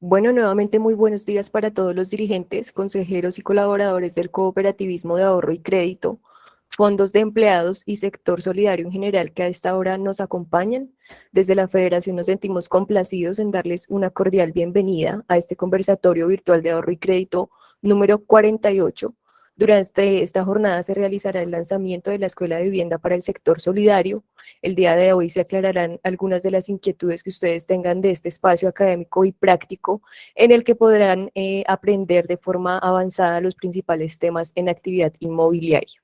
Bueno, nuevamente muy buenos días para todos los dirigentes, consejeros y colaboradores del cooperativismo de ahorro y crédito, fondos de empleados y sector solidario en general que a esta hora nos acompañan. Desde la Federación nos sentimos complacidos en darles una cordial bienvenida a este conversatorio virtual de ahorro y crédito número 48. Durante esta jornada se realizará el lanzamiento de la Escuela de Vivienda para el sector solidario. El día de hoy se aclararán algunas de las inquietudes que ustedes tengan de este espacio académico y práctico en el que podrán aprender de forma avanzada los principales temas en actividad inmobiliaria.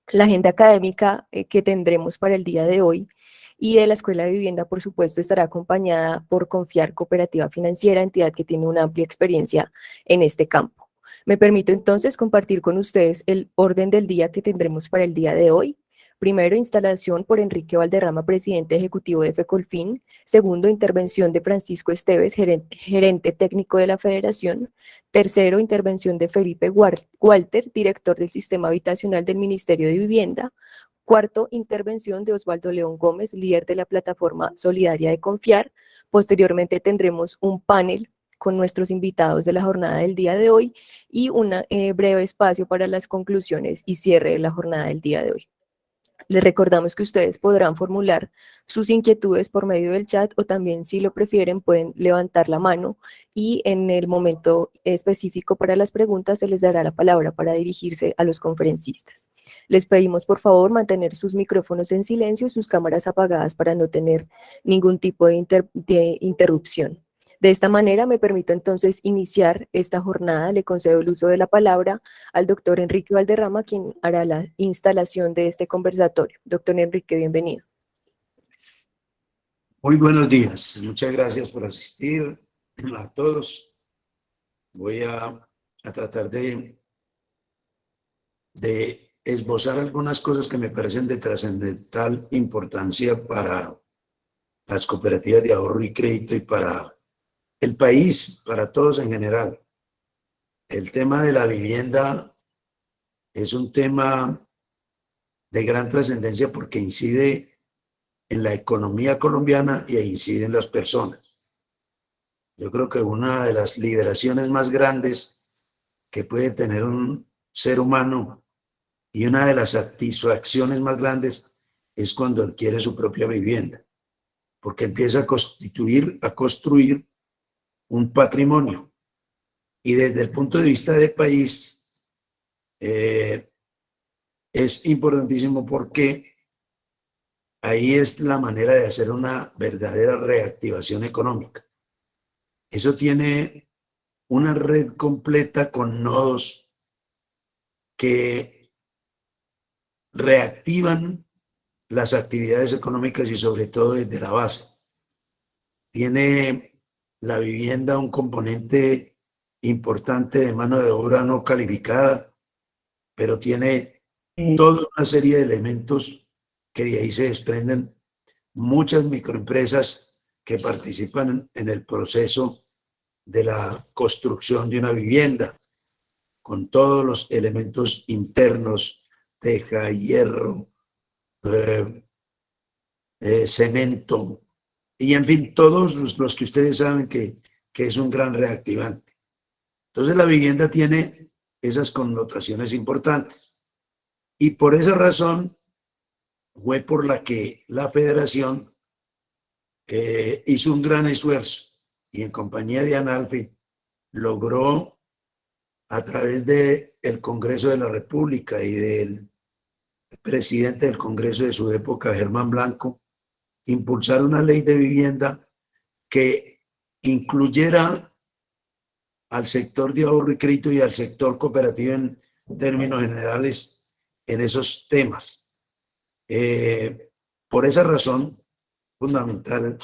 La agenda académica que tendremos para el día de hoy y de la Escuela de Vivienda, por supuesto, estará acompañada por Confiar Cooperativa Financiera, entidad que tiene una amplia experiencia en este campo. Me permito entonces compartir con ustedes el orden del día que tendremos para el día de hoy. Primero, instalación por Enrique Valderrama, presidente ejecutivo de FECOLFIN. Segundo, intervención de Francisco Esteves, gerente técnico de la Federación. Tercero, intervención de Felipe Walter, director del Sistema Habitacional del Ministerio de Vivienda. Cuarto, intervención de Osvaldo León Gómez, líder de la plataforma solidaria de Confiar. Posteriormente tendremos un panel con nuestros invitados de la jornada del día de hoy y un breve espacio para las conclusiones y cierre de la jornada del día de hoy. Les recordamos que ustedes podrán formular sus inquietudes por medio del chat o también, si lo prefieren, pueden levantar la mano y en el momento específico para las preguntas se les dará la palabra para dirigirse a los conferencistas. Les pedimos, por favor, mantener sus micrófonos en silencio y sus cámaras apagadas para no tener ningún tipo de interrupción. De esta manera me permito entonces iniciar esta jornada. Le concedo el uso de la palabra al doctor Enrique Valderrama, quien hará la instalación de este conversatorio. Doctor Enrique, bienvenido. Muy buenos días, muchas gracias por asistir a todos. Voy a tratar de esbozar algunas cosas que me parecen de trascendental importancia para las cooperativas de ahorro y crédito y para el país, para todos en general. El tema de la vivienda es un tema de gran trascendencia porque incide en la economía colombiana y incide en las personas. Yo creo que una de las liberaciones más grandes que puede tener un ser humano y una de las satisfacciones más grandes es cuando adquiere su propia vivienda, porque empieza a construir un patrimonio. Y desde el punto de vista del país, es importantísimo porque ahí es la manera de hacer una verdadera reactivación económica. Eso tiene una red completa con nodos que reactivan las actividades económicas y sobre todo desde la base. Tiene la vivienda un componente importante de mano de obra no calificada, pero tiene toda una serie de elementos que de ahí se desprenden muchas microempresas que participan en el proceso de la construcción de una vivienda, con todos los elementos internos, teja, hierro, cemento, y en fin, todos los que ustedes saben que es un gran reactivante. Entonces la vivienda tiene esas connotaciones importantes. Y por esa razón fue por la que la Federación hizo un gran esfuerzo y en compañía de Analfi logró a través del Congreso de la República y del presidente del Congreso de su época, Germán Blanco, impulsar una ley de vivienda que incluyera al sector de ahorro y crédito y al sector cooperativo en términos generales en esos temas. Por esa razón fundamental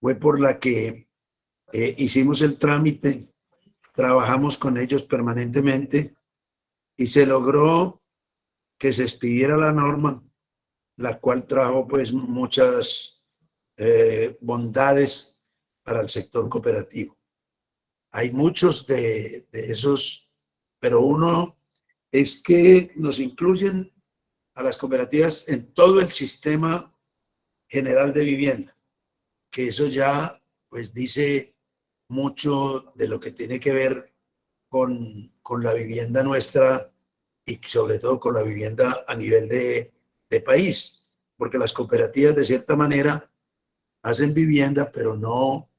fue por la que hicimos el trámite, trabajamos con ellos permanentemente y se logró que se expidiera la norma, la cual trajo pues muchas bondades para el sector cooperativo. Hay muchos de esos, pero uno es que nos incluyen a las cooperativas en todo el sistema general de vivienda, que eso ya pues dice mucho de lo que tiene que ver con la vivienda nuestra y sobre todo con la vivienda a nivel de país, porque las cooperativas de cierta manera hacen vivienda, pero no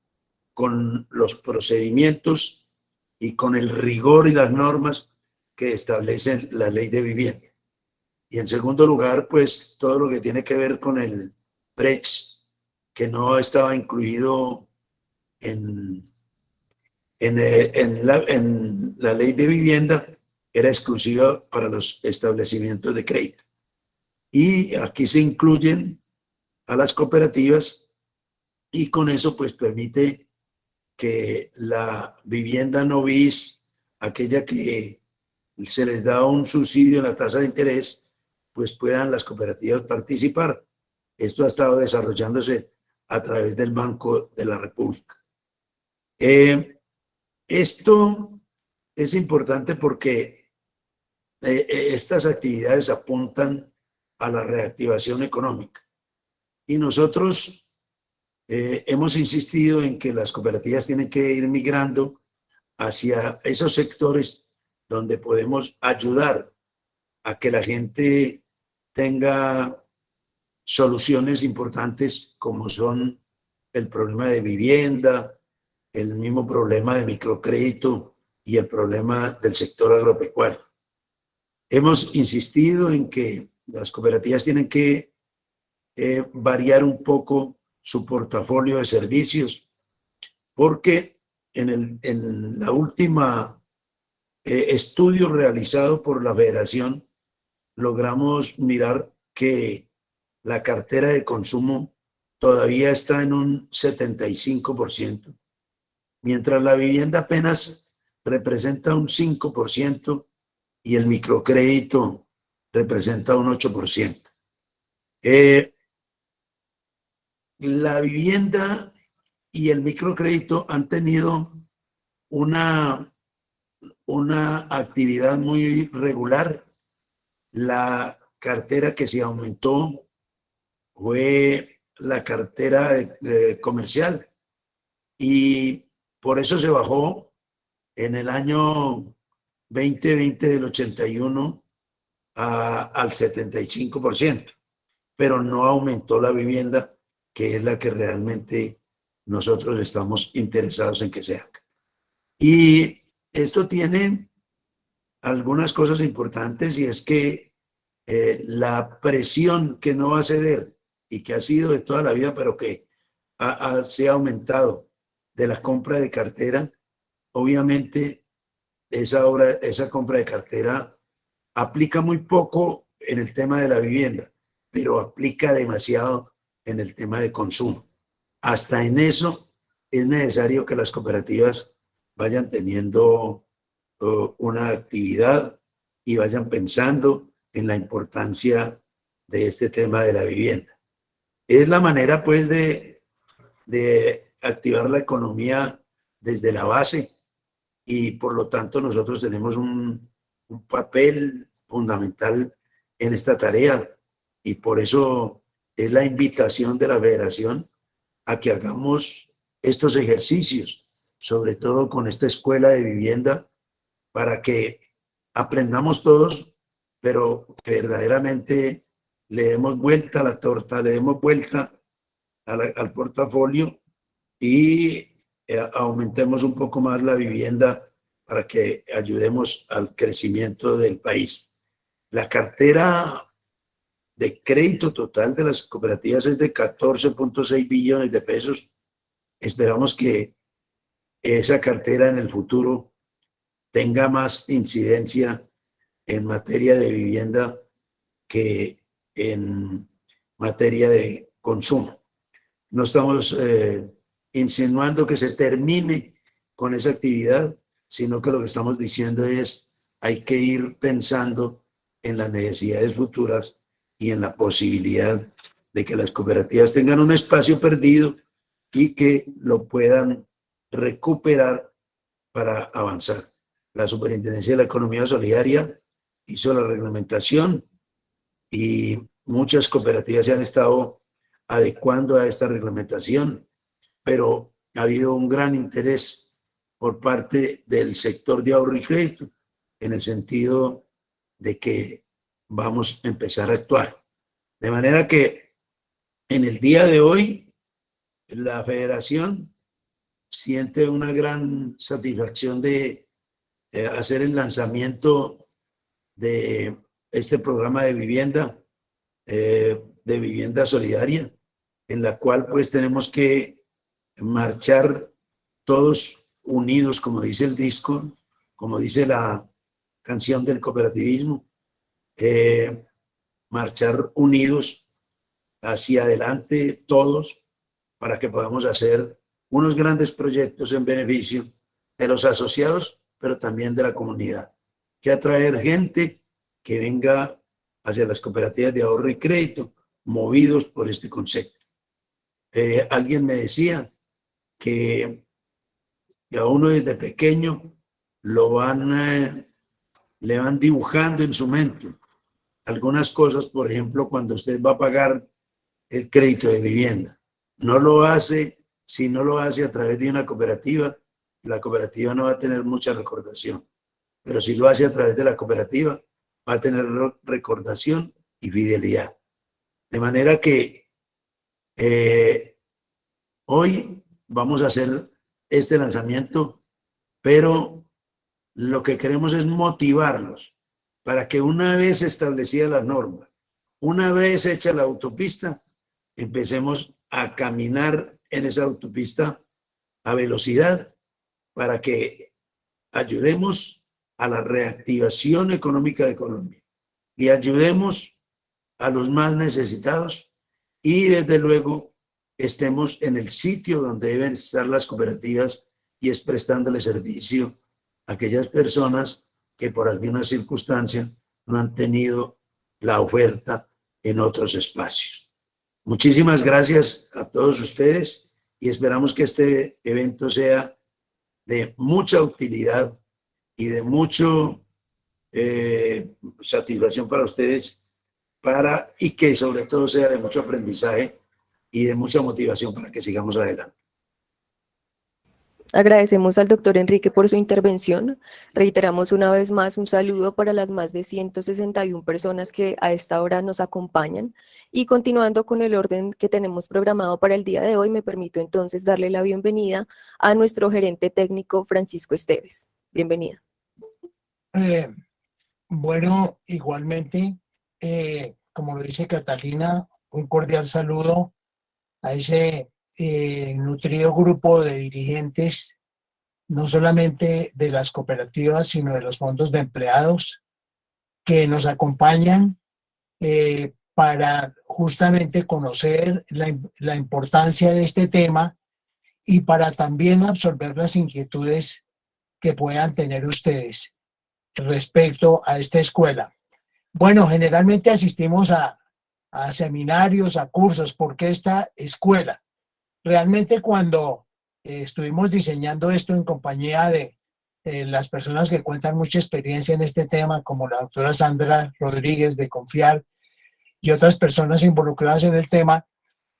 con los procedimientos y con el rigor y las normas que establecen la ley de vivienda. Y en segundo lugar, pues todo lo que tiene que ver con el PREX, que no estaba incluido en, en la ley de vivienda, era exclusiva para los establecimientos de crédito. Y aquí se incluyen a las cooperativas y con eso pues permite que la vivienda no bis, aquella que se les da un subsidio en la tasa de interés, pues puedan las cooperativas participar. Esto ha estado desarrollándose a través del Banco de la República. Esto es importante porque estas actividades apuntan a la reactivación económica. Y nosotros hemos insistido en que las cooperativas tienen que ir migrando hacia esos sectores donde podemos ayudar a que la gente tenga soluciones importantes como son el problema de vivienda, el mismo problema de microcrédito y el problema del sector agropecuario. Hemos insistido en que las cooperativas tienen que variar un poco su portafolio de servicios, porque en la última estudio realizado por la Federación logramos mirar que la cartera de consumo todavía está en un 75%, mientras la vivienda apenas representa un 5% y el microcrédito representa un 8%. La vivienda y el microcrédito han tenido una actividad muy regular. La cartera que se aumentó fue la cartera comercial y por eso se bajó en el año 2020 del 81 al 75%, pero no aumentó la vivienda, que es la que realmente nosotros estamos interesados en que se haga. Y esto tiene algunas cosas importantes y es que la presión que no va a ceder y que ha sido de toda la vida, pero que se ha aumentado de la compra de cartera, obviamente esa compra de cartera aplica muy poco en el tema de la vivienda, pero aplica demasiado en el tema de consumo. Hasta en eso es necesario que las cooperativas vayan teniendo una actividad y vayan pensando en la importancia de este tema de la vivienda. Es la manera, pues, de activar la economía desde la base y, por lo tanto, nosotros tenemos un papel fundamental en esta tarea y por eso es la invitación de la Federación a que hagamos estos ejercicios, sobre todo con esta escuela de vivienda, para que aprendamos todos, pero verdaderamente le demos vuelta a la torta, le demos vuelta al portafolio y aumentemos un poco más la vivienda para que ayudemos al crecimiento del país. La cartera de crédito total de las cooperativas es de 14.6 billones de pesos. Esperamos que esa cartera en el futuro tenga más incidencia en materia de vivienda que en materia de consumo. No estamos insinuando que se termine con esa actividad, sino que lo que estamos diciendo es hay que ir pensando en las necesidades futuras y en la posibilidad de que las cooperativas tengan un espacio perdido y que lo puedan recuperar para avanzar. La Superintendencia de la Economía Solidaria hizo la reglamentación y muchas cooperativas se han estado adecuando a esta reglamentación, pero ha habido un gran interés por parte del sector de ahorro y crédito, en el sentido de que vamos a empezar a actuar. De manera que en el día de hoy, la federación siente una gran satisfacción de hacer el lanzamiento de este programa de vivienda solidaria, en la cual pues tenemos que marchar todos unidos, como dice el disco, como dice la canción del cooperativismo, marchar unidos hacia adelante todos para que podamos hacer unos grandes proyectos en beneficio de los asociados, pero también de la comunidad. Que atraer gente que venga hacia las cooperativas de ahorro y crédito, movidos por este concepto. Alguien me decía que a uno desde pequeño le van dibujando en su mente algunas cosas, por ejemplo, cuando usted va a pagar el crédito de vivienda. No lo hace, si no lo hace a través de una cooperativa, la cooperativa no va a tener mucha recordación. Pero si lo hace a través de la cooperativa, va a tener recordación y fidelidad. De manera que hoy vamos a hacer este lanzamiento, pero lo que queremos es motivarlos para que una vez establecida la norma, una vez hecha la autopista, empecemos a caminar en esa autopista a velocidad para que ayudemos a la reactivación económica de Colombia y ayudemos a los más necesitados y desde luego estemos en el sitio donde deben estar las cooperativas y es prestándole servicio a aquellas personas que por alguna circunstancia no han tenido la oferta en otros espacios. Muchísimas gracias a todos ustedes y esperamos que este evento sea de mucha utilidad y de mucho satisfacción para ustedes y que sobre todo sea de mucho aprendizaje y de mucha motivación para que sigamos adelante. Agradecemos al doctor Enrique por su intervención. Reiteramos una vez más un saludo para las más de 161 personas que a esta hora nos acompañan. Y continuando con el orden que tenemos programado para el día de hoy, me permito entonces darle la bienvenida a nuestro gerente técnico, Francisco Esteves. Bienvenida. Bueno, igualmente, como lo dice Catalina, un cordial saludo a ese nutrido grupo de dirigentes, no solamente de las cooperativas, sino de los fondos de empleados que nos acompañan para justamente conocer la importancia de este tema y para también absorber las inquietudes que puedan tener ustedes respecto a esta escuela. Bueno, generalmente asistimos a seminarios, a cursos. ¿Por qué esta escuela? Realmente cuando estuvimos diseñando esto en compañía de las personas que cuentan mucha experiencia en este tema, como la doctora Sandra Rodríguez de Confiar y otras personas involucradas en el tema,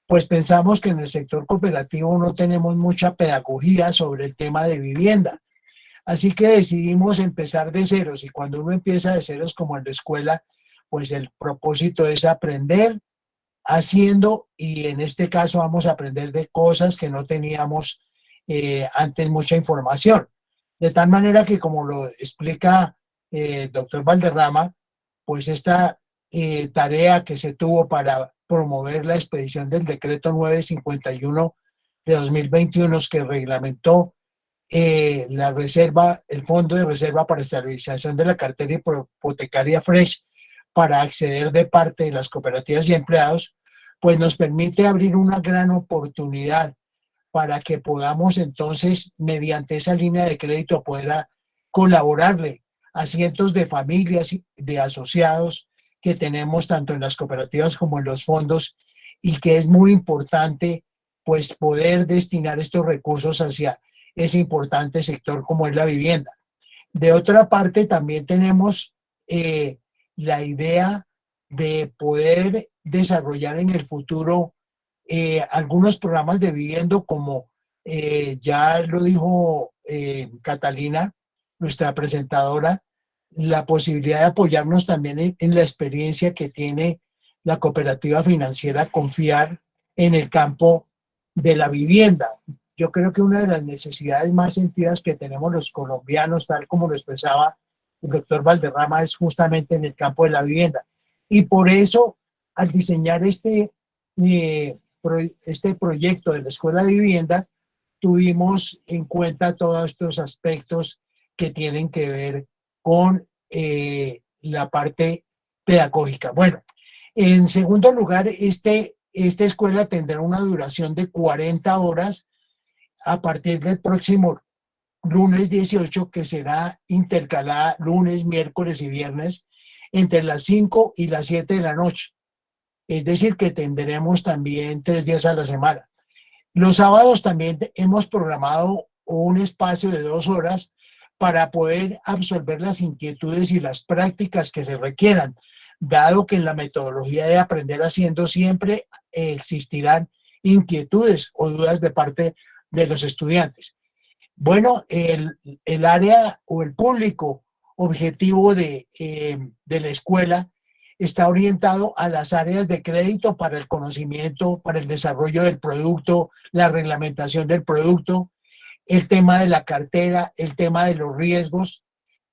pues pensamos que en el sector cooperativo no tenemos mucha pedagogía sobre el tema de vivienda. Así que decidimos empezar de ceros y cuando uno empieza de ceros como en la escuela, pues el propósito es aprender haciendo y en este caso vamos a aprender de cosas que no teníamos antes mucha información. De tal manera que como lo explica el doctor Valderrama, pues esta tarea que se tuvo para promover la expedición del decreto 951 de 2021 que reglamentó la reserva, el Fondo de Reserva para Estabilización de la Cartera Hipotecaria FRESH para acceder de parte de las cooperativas y empleados, pues nos permite abrir una gran oportunidad para que podamos entonces, mediante esa línea de crédito, poder colaborarle a cientos de familias, de asociados que tenemos tanto en las cooperativas como en los fondos y que es muy importante pues poder destinar estos recursos hacia ese importante sector como es la vivienda. De otra parte, también tenemos la idea de poder desarrollar en el futuro algunos programas de vivienda como Ya lo dijo Catalina, nuestra presentadora, la posibilidad de apoyarnos también en la experiencia que tiene la cooperativa financiera Confiar en el campo de la vivienda. Yo creo que una de las necesidades más sentidas que tenemos los colombianos, tal como lo expresaba el doctor Valderrama, es justamente en el campo de la vivienda. Y por eso, al diseñar este proyecto de la Escuela de Vivienda, tuvimos en cuenta todos estos aspectos que tienen que ver con la parte pedagógica. Bueno, en segundo lugar, esta escuela tendrá una duración de 40 horas a partir del próximo lunes 18, que será intercalada lunes, miércoles y viernes entre las 5 y las 7 de la noche. Es decir, que tendremos también 3 días a la semana. Los sábados también hemos programado un espacio de 2 horas para poder absorber las inquietudes y las prácticas que se requieran, dado que en la metodología de aprender haciendo siempre existirán inquietudes o dudas de parte de los estudiantes. Bueno, el área o el público objetivo de la escuela está orientado a las áreas de crédito para el conocimiento, para el desarrollo del producto, la reglamentación del producto, el tema de la cartera, el tema de los riesgos,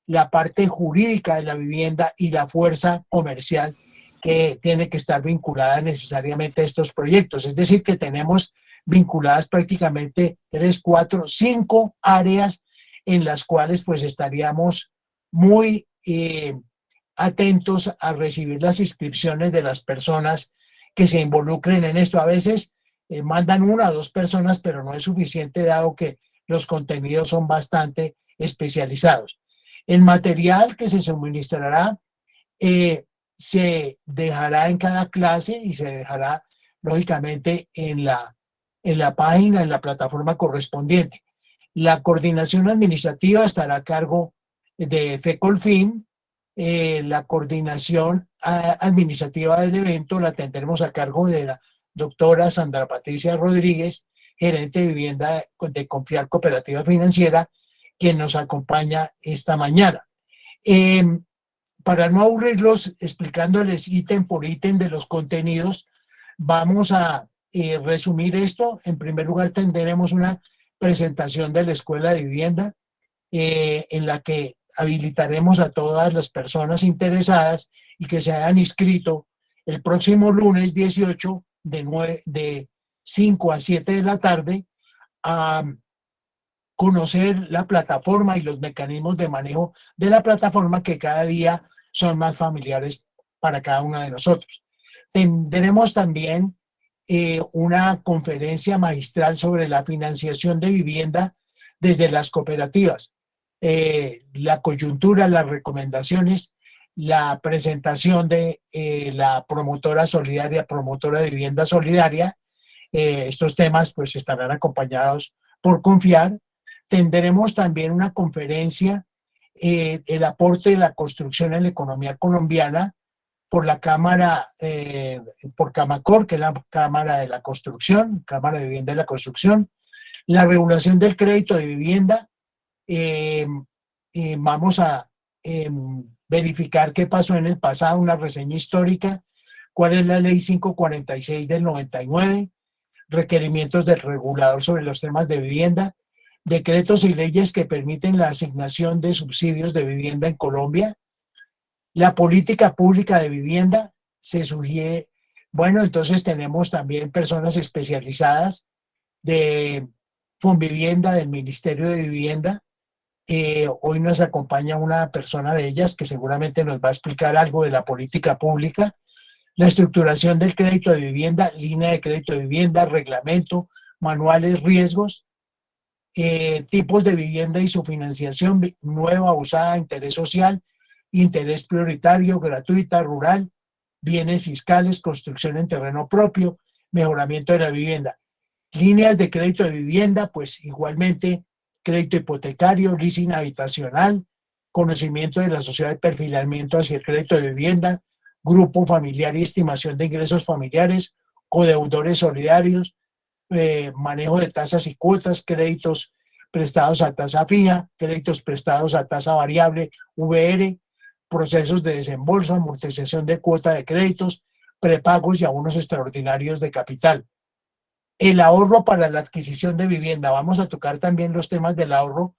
la parte jurídica de la vivienda y la fuerza comercial que tiene que estar vinculada necesariamente a estos proyectos. Es decir, que tenemos vinculadas prácticamente 3, 4, 5 áreas en las cuales pues estaríamos muy atentos a recibir las inscripciones de las personas que se involucren en esto. A veces mandan 1 o 2 personas, pero no es suficiente dado que los contenidos son bastante especializados. El material que se suministrará se dejará en cada clase y se dejará lógicamente en la página, en la plataforma correspondiente. La coordinación administrativa estará a cargo de FECOLFIN. La coordinación administrativa del evento la tendremos a cargo de la doctora Sandra Patricia Rodríguez, gerente de vivienda de Confiar Cooperativa Financiera, quien nos acompaña esta mañana. Para no aburrirlos explicándoles ítem por ítem de los contenidos, vamos a resumir esto. En primer lugar, tendremos una presentación de la Escuela de Vivienda, en la que habilitaremos a todas las personas interesadas y que se hayan inscrito el próximo lunes 18 de 5 a 7 de la tarde a conocer la plataforma y los mecanismos de manejo de la plataforma, que cada día son más familiares para cada uno de nosotros. Tendremos también una conferencia magistral sobre la financiación de vivienda desde las cooperativas, la coyuntura, las recomendaciones, la presentación de la promotora solidaria, promotora de vivienda solidaria. Estos temas pues estarán acompañados por Confiar. Tendremos también una conferencia, el aporte de la construcción en la economía colombiana, por la Cámara, por Camacor, que es la Cámara de la Construcción, Cámara de Vivienda de la Construcción, la regulación del crédito de vivienda. Vamos a verificar qué pasó en el pasado, una reseña histórica, cuál es la ley 546 del 99, requerimientos del regulador sobre los temas de vivienda, decretos y leyes que permiten la asignación de subsidios de vivienda en Colombia, la política pública de vivienda. Se sugiere, bueno, entonces tenemos también personas especializadas de Fonvivienda, del Ministerio de Vivienda. Hoy nos acompaña una persona de ellas que seguramente nos va a explicar algo de la política pública, la estructuración del crédito de vivienda, línea de crédito de vivienda, reglamento, manuales, riesgos, tipos de vivienda y su financiación, nueva, usada, interés social, interés prioritario, gratuita, rural, bienes fiscales, construcción en terreno propio, mejoramiento de la vivienda. Líneas de crédito de vivienda, pues igualmente crédito hipotecario, leasing habitacional, conocimiento de la sociedad de perfilamiento hacia el crédito de vivienda, grupo familiar y estimación de ingresos familiares, codeudores solidarios, manejo de tasas y cuotas, créditos prestados a tasa fija, créditos prestados a tasa variable, VR, procesos de desembolso, amortización de cuota de créditos, prepagos y abonos extraordinarios de capital. El ahorro para la adquisición de vivienda. Vamos a tocar también los temas del ahorro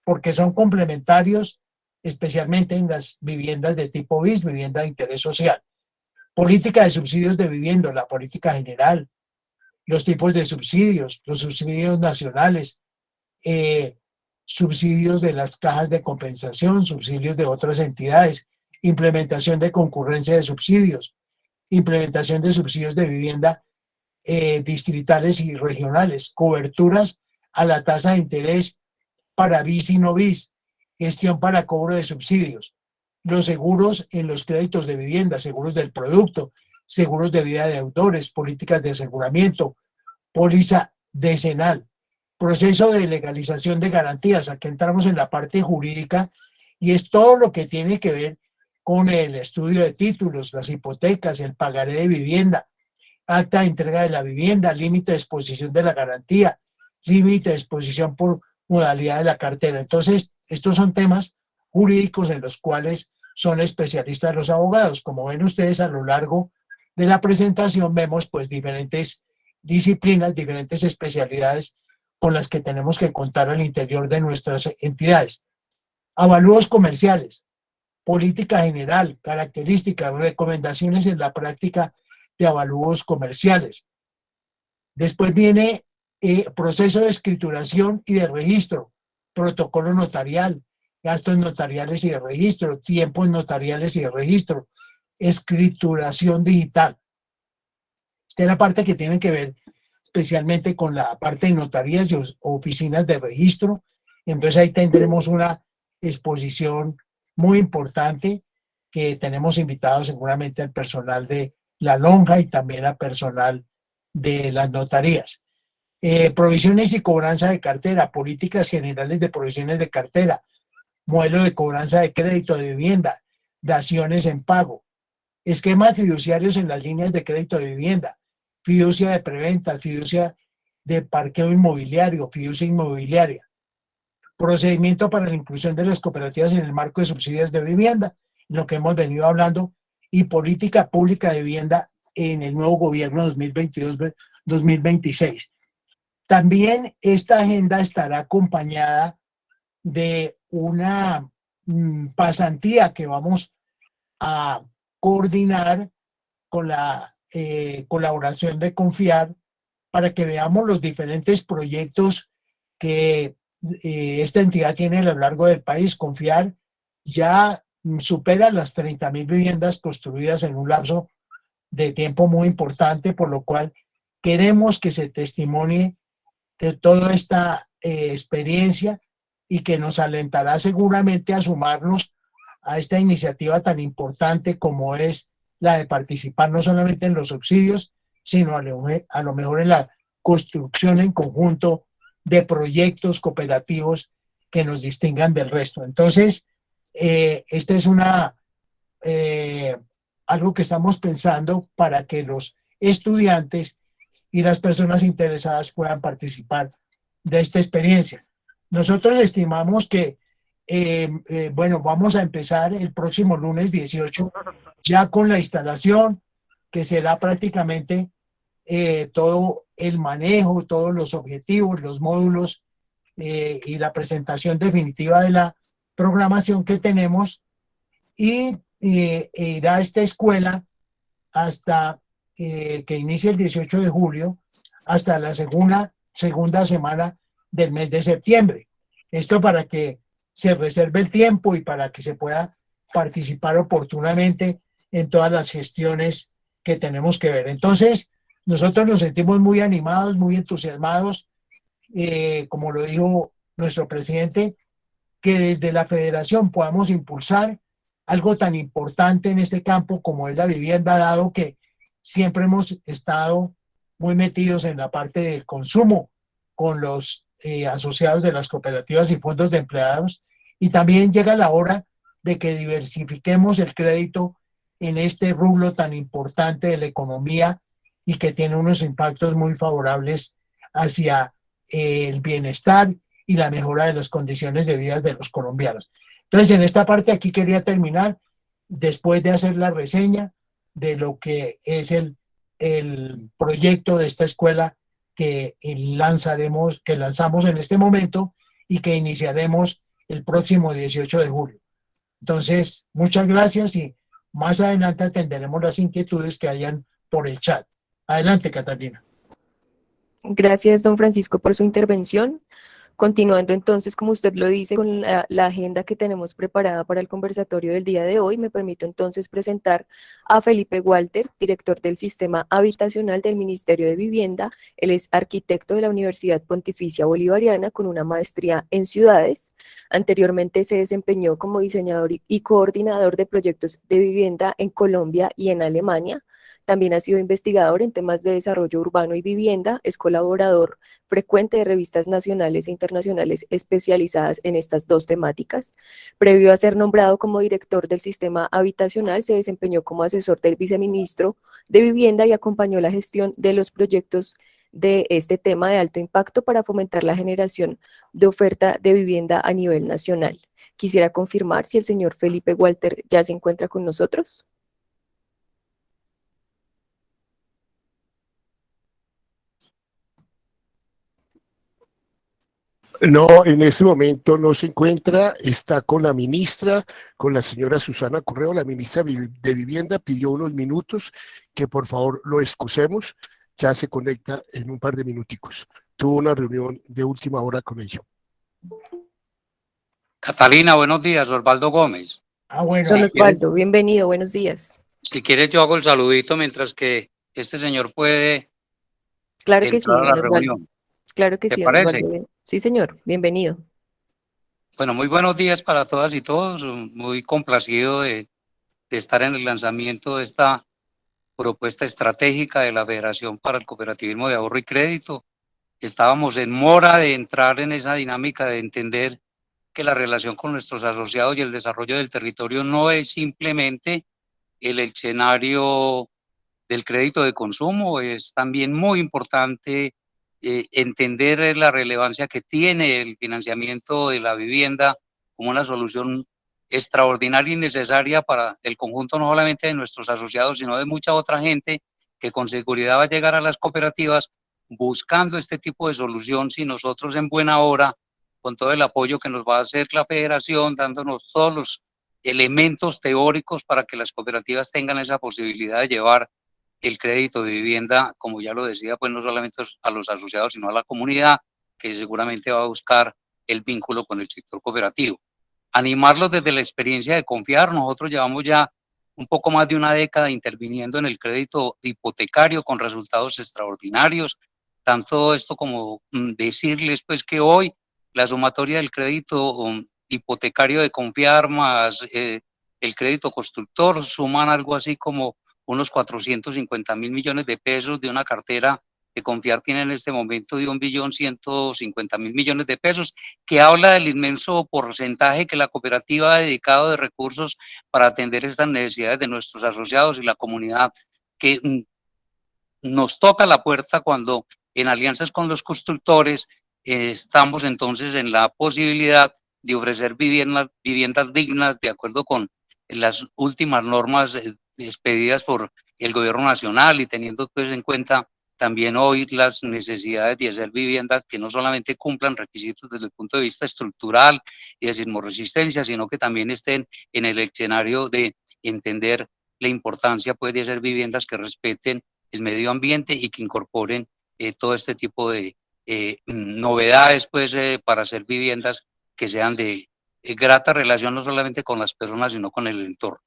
porque son complementarios, especialmente en las viviendas de tipo BIS, vivienda de interés social. Política de subsidios de vivienda, la política general, los tipos de subsidios, los subsidios nacionales, subsidios de las cajas de compensación, subsidios de otras entidades, implementación de concurrencia de subsidios, implementación de subsidios de vivienda distritales y regionales, coberturas a la tasa de interés para BIS y no BIS, gestión para cobro de subsidios, los seguros en los créditos de vivienda, seguros del producto, seguros de vida de deudores, políticas de aseguramiento, póliza decenal, proceso de legalización de garantías. Aquí entramos en la parte jurídica y es todo lo que tiene que ver con el estudio de títulos, las hipotecas, el pagaré de vivienda, acta de entrega de la vivienda, límite de exposición de la garantía, límite de exposición por modalidad de la cartera. Entonces, estos son temas jurídicos en los cuales son especialistas los abogados. Como ven ustedes a lo largo de la presentación, vemos pues diferentes disciplinas, diferentes especialidades con las que tenemos que contar al interior de nuestras entidades. Avalúos comerciales, política general, características, recomendaciones en la práctica de avalúos comerciales. Después viene proceso de escrituración y de registro, protocolo notarial, gastos notariales y de registro, tiempos notariales y de registro, escrituración digital. Esta es la parte que tiene que ver especialmente con la parte de notarías y oficinas de registro. Entonces ahí tendremos una exposición muy importante que tenemos invitados seguramente al personal de la lonja y también al personal de las notarías. Provisiones y cobranza de cartera, políticas generales de provisiones de cartera, modelo de cobranza de crédito de vivienda, daciones en pago, esquemas fiduciarios en las líneas de crédito de vivienda, fiducia de preventa, fiducia de parqueo inmobiliario, fiducia inmobiliaria, procedimiento para la inclusión de las cooperativas en el marco de subsidios de vivienda, lo que hemos venido hablando, y política pública de vivienda en el nuevo gobierno 2022-2026. También esta agenda estará acompañada de una pasantía que vamos a coordinar con la colaboración de Confiar para que veamos los diferentes proyectos que esta entidad tiene a lo largo del país. Confiar ya supera las 30.000 viviendas construidas en un lapso de tiempo muy importante, por lo cual queremos que se testimonie de toda esta experiencia y que nos alentará seguramente a sumarnos a esta iniciativa tan importante como es la de participar no solamente en los subsidios, sino a lo mejor en la construcción en conjunto de proyectos cooperativos que nos distingan del resto. Entonces, esta es algo que estamos pensando para que los estudiantes y las personas interesadas puedan participar de esta experiencia. Nosotros estimamos que, bueno, vamos a empezar el próximo lunes 18 ya con la instalación, que será prácticamente todo el manejo, todos los objetivos, los módulos y la presentación definitiva de la programación que tenemos, y irá a esta escuela hasta que inicie el 18 de julio hasta la segunda semana del mes de septiembre. Esto para que se reserve el tiempo y para que se pueda participar oportunamente en todas las gestiones que tenemos que ver. Entonces, nosotros nos sentimos muy animados, muy entusiasmados, como lo dijo nuestro presidente, que desde la federación podamos impulsar algo tan importante en este campo como es la vivienda, dado que siempre hemos estado muy metidos en la parte del consumo con los asociados de las cooperativas y fondos de empleados, y también llega la hora de que diversifiquemos el crédito en este rubro tan importante de la economía y que tiene unos impactos muy favorables hacia el bienestar y la mejora de las condiciones de vida de los colombianos. Entonces, en esta parte aquí quería terminar, después de hacer la reseña de lo que es el proyecto de esta escuela que lanzamos en este momento y que iniciaremos el próximo 18 de julio. Entonces, muchas gracias y más adelante atenderemos las inquietudes que hayan por el chat. Adelante, Catalina. Gracias, don Francisco, por su intervención. Continuando entonces, como usted lo dice, con la agenda que tenemos preparada para el conversatorio del día de hoy, me permito entonces presentar a Felipe Walter, director del Sistema Habitacional del Ministerio de Vivienda. Él es arquitecto de la Universidad Pontificia Bolivariana con una maestría en ciudades. Anteriormente se desempeñó como diseñador y coordinador de proyectos de vivienda en Colombia y en Alemania. También ha sido investigador en temas de desarrollo urbano y vivienda, es colaborador frecuente de revistas nacionales e internacionales especializadas en estas dos temáticas. Previo a ser nombrado como director del Sistema Habitacional, se desempeñó como asesor del viceministro de Vivienda y acompañó la gestión de los proyectos de este tema de alto impacto para fomentar la generación de oferta de vivienda a nivel nacional. Quisiera confirmar si el señor Felipe Walter ya se encuentra con nosotros. No, en este momento no se encuentra, está con la ministra, con la señora Susana Correo, la ministra de Vivienda, pidió unos minutos, que por favor lo excusemos, ya se conecta en un par de minuticos. Tuvo una reunión de última hora con ella. Catalina, buenos días, Osvaldo Gómez. Bueno. Don Osvaldo, bienvenido, buenos días. Si quieres yo hago el saludito mientras que este señor puede Claro que sí, entrar a la don Osvaldo. reunión. Claro que ¿Te sí, don parece? Osvaldo. Sí, señor, bienvenido. Bueno, muy buenos días para todas y todos. Muy complacido de estar en el lanzamiento de esta propuesta estratégica de la Federación para el Cooperativismo de Ahorro y Crédito. Estábamos en mora de entrar en esa dinámica de entender que la relación con nuestros asociados y el desarrollo del territorio no es simplemente el escenario del crédito de consumo, es también muy importante entender la relevancia que tiene el financiamiento de la vivienda como una solución extraordinaria y necesaria para el conjunto no solamente de nuestros asociados, sino de mucha otra gente que con seguridad va a llegar a las cooperativas buscando este tipo de solución, si nosotros en buena hora, con todo el apoyo que nos va a hacer la federación, dándonos todos los elementos teóricos para que las cooperativas tengan esa posibilidad de llevar el crédito de vivienda, como ya lo decía, pues no solamente a los asociados, sino a la comunidad, que seguramente va a buscar el vínculo con el sector cooperativo. Animarlos desde la experiencia de confiar. Nosotros llevamos ya un poco más de una década interviniendo en el crédito hipotecario con resultados extraordinarios. Tanto esto como decirles pues que hoy la sumatoria del crédito hipotecario de confiar más el crédito constructor suman algo así como unos 450.000 millones de pesos de una cartera que Confiar tiene en este momento de 1.150.000 millones de pesos, que habla del inmenso porcentaje que la cooperativa ha dedicado de recursos para atender estas necesidades de nuestros asociados y la comunidad, que nos toca la puerta cuando en alianzas con los constructores estamos entonces en la posibilidad de ofrecer viviendas dignas de acuerdo con las últimas normas expedidas por el gobierno nacional y teniendo pues en cuenta también hoy las necesidades de hacer viviendas que no solamente cumplan requisitos desde el punto de vista estructural y de sismoresistencia, sino que también estén en el escenario de entender la importancia pues de hacer viviendas que respeten el medio ambiente y que incorporen todo este tipo de novedades pues para hacer viviendas que sean de grata relación no solamente con las personas sino con el entorno.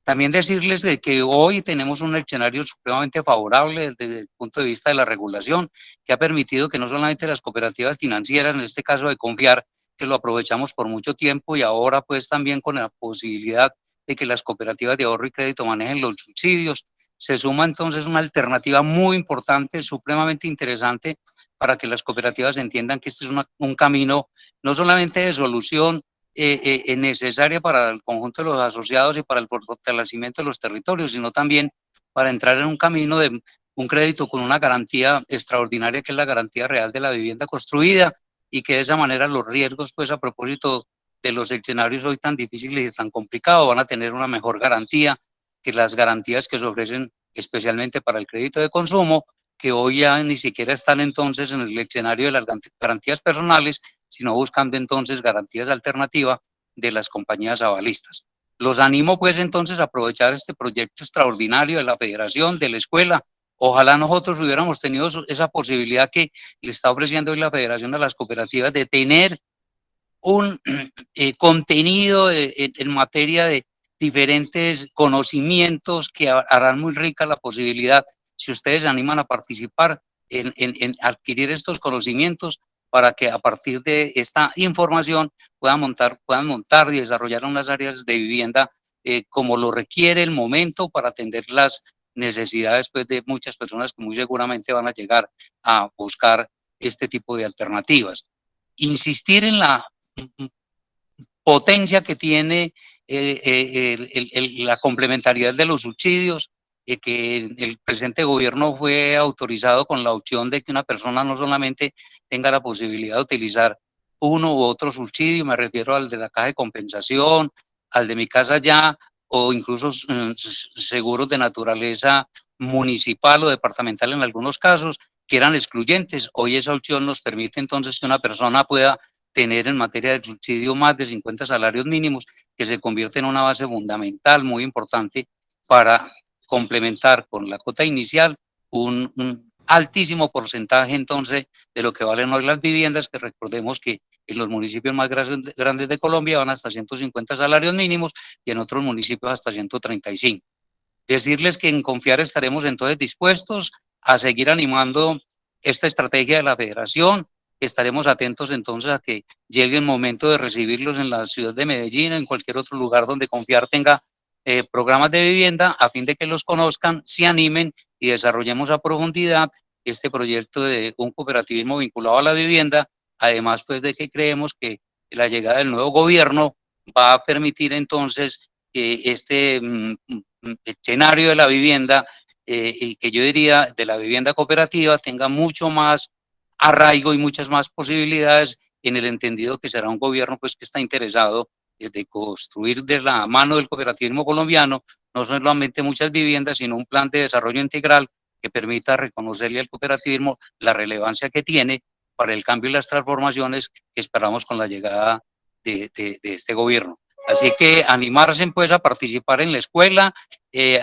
También decirles de que hoy tenemos un escenario supremamente favorable desde el punto de vista de la regulación, que ha permitido que no solamente las cooperativas financieras, en este caso de Confiar, que lo aprovechamos por mucho tiempo y ahora pues también con la posibilidad de que las cooperativas de ahorro y crédito manejen los subsidios, se suma entonces una alternativa muy importante, supremamente interesante para que las cooperativas entiendan que este es un camino no solamente de solución necesaria para el conjunto de los asociados y para el fortalecimiento de los territorios, sino también para entrar en un camino de un crédito con una garantía extraordinaria, que es la garantía real de la vivienda construida, y que de esa manera los riesgos, pues a propósito de los escenarios hoy tan difíciles y tan complicados, van a tener una mejor garantía que las garantías que se ofrecen especialmente para el crédito de consumo, que hoy ya ni siquiera están entonces en el escenario de las garantías personales, sino buscando entonces garantías alternativas de las compañías avalistas. Los animo pues entonces a aprovechar este proyecto extraordinario de la federación, de la escuela. Ojalá nosotros hubiéramos tenido esa posibilidad que le está ofreciendo hoy la federación a las cooperativas de tener un contenido en materia de diferentes conocimientos que harán muy rica la posibilidad, si ustedes se animan a participar, en adquirir estos conocimientos, para que a partir de esta información puedan montar y desarrollar unas áreas de vivienda como lo requiere el momento, para atender las necesidades pues, de muchas personas que muy seguramente van a llegar a buscar este tipo de alternativas. Insistir en la potencia que tiene la complementariedad de los subsidios, que el presente gobierno fue autorizado con la opción de que una persona no solamente tenga la posibilidad de utilizar uno u otro subsidio, me refiero al de la caja de compensación, al de Mi Casa Ya, o incluso seguros de naturaleza municipal o departamental en algunos casos, que eran excluyentes. Hoy esa opción nos permite entonces que una persona pueda tener en materia de subsidio más de 50 salarios mínimos, que se convierte en una base fundamental muy importante para complementar con la cuota inicial un altísimo porcentaje entonces de lo que valen hoy las viviendas, que recordemos que en los municipios más grandes de Colombia van hasta 150 salarios mínimos y en otros municipios hasta 135. Decirles que en Confiar estaremos entonces dispuestos a seguir animando esta estrategia de la federación. Estaremos atentos entonces a que llegue el momento de recibirlos en la ciudad de Medellín, en cualquier otro lugar donde Confiar tenga programas de vivienda, a fin de que los conozcan, se animen y desarrollemos a profundidad este proyecto de un cooperativismo vinculado a la vivienda, además pues de que creemos que la llegada del nuevo gobierno va a permitir entonces que este escenario de la vivienda, y que yo diría de la vivienda cooperativa, tenga mucho más arraigo y muchas más posibilidades, en el entendido que será un gobierno pues que está interesado de construir de la mano del cooperativismo colombiano no solamente muchas viviendas, sino un plan de desarrollo integral que permita reconocerle al cooperativismo la relevancia que tiene para el cambio y las transformaciones que esperamos con la llegada de este gobierno. Así que animarse pues a participar en la escuela,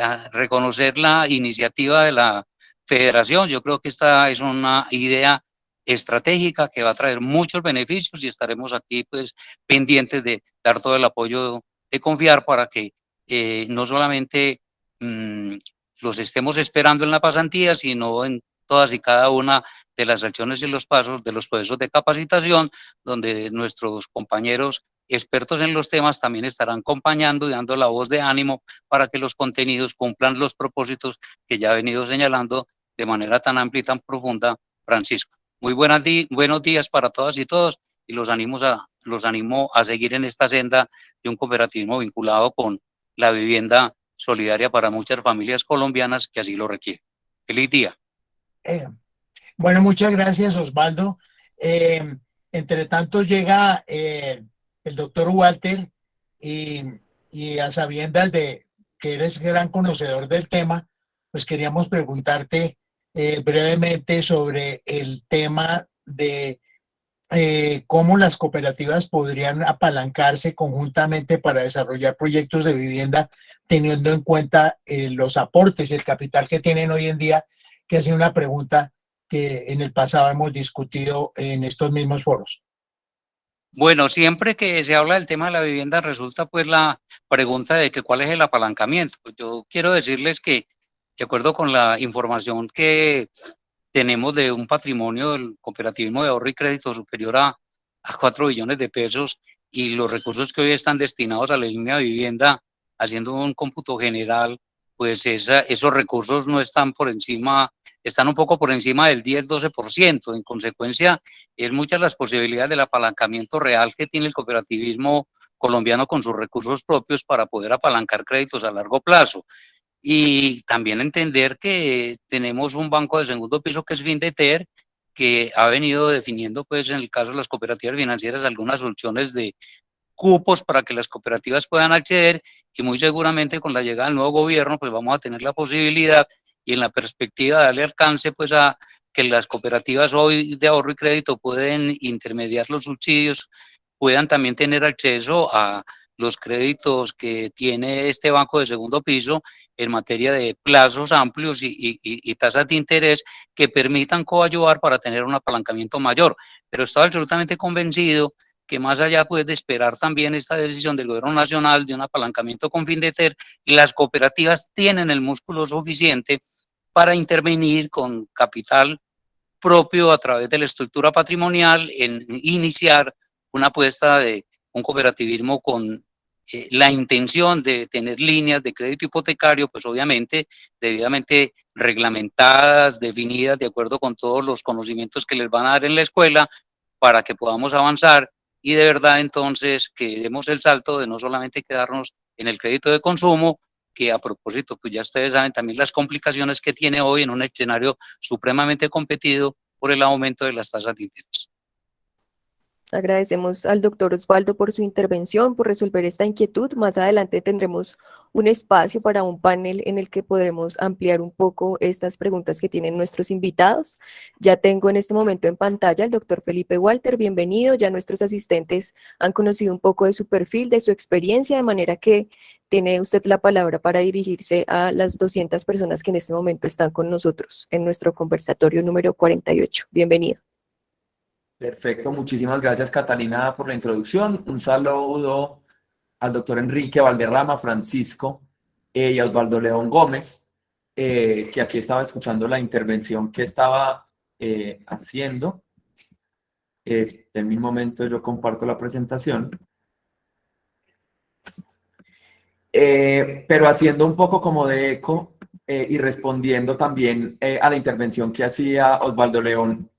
a reconocer la iniciativa de la federación. Yo creo que esta es una idea estratégica que va a traer muchos beneficios, y estaremos aquí pues pendientes de dar todo el apoyo de Confiar para que no solamente los estemos esperando en la pasantía, sino en todas y cada una de las acciones y los pasos de los procesos de capacitación, donde nuestros compañeros expertos en los temas también estarán acompañando y dando la voz de ánimo para que los contenidos cumplan los propósitos que ya he venido señalando de manera tan amplia y tan profunda, Francisco. Muy buenos días para todas y todos, y los animo a seguir en esta senda de un cooperativismo vinculado con la vivienda solidaria para muchas familias colombianas que así lo requieren. Feliz día. Bueno, muchas gracias, Osvaldo. Entre tanto llega el doctor Walter, y a sabiendas de que eres gran conocedor del tema, pues queríamos preguntarte brevemente sobre el tema de cómo las cooperativas podrían apalancarse conjuntamente para desarrollar proyectos de vivienda, teniendo en cuenta los aportes, el capital que tienen hoy en día, que ha sido una pregunta que en el pasado hemos discutido en estos mismos foros. Bueno, siempre que se habla del tema de la vivienda resulta pues la pregunta de que cuál es el apalancamiento. Pues yo quiero decirles que, de acuerdo con la información que tenemos de un patrimonio del cooperativismo de ahorro y crédito superior a 4 billones de pesos, y los recursos que hoy están destinados a la línea de vivienda, haciendo un cómputo general, pues esos recursos no están por encima, están un poco por encima del 10-12%. En consecuencia, es muchas las posibilidades del apalancamiento real que tiene el cooperativismo colombiano con sus recursos propios para poder apalancar créditos a largo plazo. y también entender que tenemos un banco de segundo piso que es Findeter, que ha venido definiendo, pues en el caso de las cooperativas financieras, algunas soluciones de cupos para que las cooperativas puedan acceder, y muy seguramente con la llegada del nuevo gobierno pues vamos a tener la posibilidad y en la perspectiva de darle alcance pues a que las cooperativas hoy de ahorro y crédito pueden intermediar los subsidios, puedan también tener acceso a los créditos que tiene este banco de segundo piso en materia de plazos amplios y tasas de interés que permitan coadyuvar para tener un apalancamiento mayor. Pero estoy absolutamente convencido que más allá pues, de esperar también esta decisión del gobierno nacional de un apalancamiento con Findeter, las cooperativas tienen el músculo suficiente para intervenir con capital propio a través de la estructura patrimonial en iniciar una apuesta de un cooperativismo con la intención de tener líneas de crédito hipotecario, pues obviamente debidamente reglamentadas, definidas de acuerdo con todos los conocimientos que les van a dar en la escuela para que podamos avanzar y de verdad entonces que demos el salto de no solamente quedarnos en el crédito de consumo, que a propósito, pues ya ustedes saben también las complicaciones que tiene hoy en un escenario supremamente competido por el aumento de las tasas de interés. Agradecemos al doctor Osvaldo por su intervención, por resolver esta inquietud. Más adelante tendremos un espacio para un panel en el que podremos ampliar un poco estas preguntas que tienen nuestros invitados. Ya tengo en este momento en pantalla al doctor Felipe Walter, bienvenido. Ya nuestros asistentes han conocido un poco de su perfil, de su experiencia, de manera que tiene usted la palabra para dirigirse a las 200 personas que en este momento están con nosotros en nuestro conversatorio número 48. Bienvenido. Perfecto, muchísimas gracias Catalina por la introducción. Un saludo al doctor Enrique Valderrama, Francisco y a Osvaldo León Gómez, que aquí estaba escuchando la intervención que estaba haciendo. En mi momento yo comparto la presentación. Pero haciendo un poco como de eco y respondiendo también a la intervención que hacía Osvaldo León.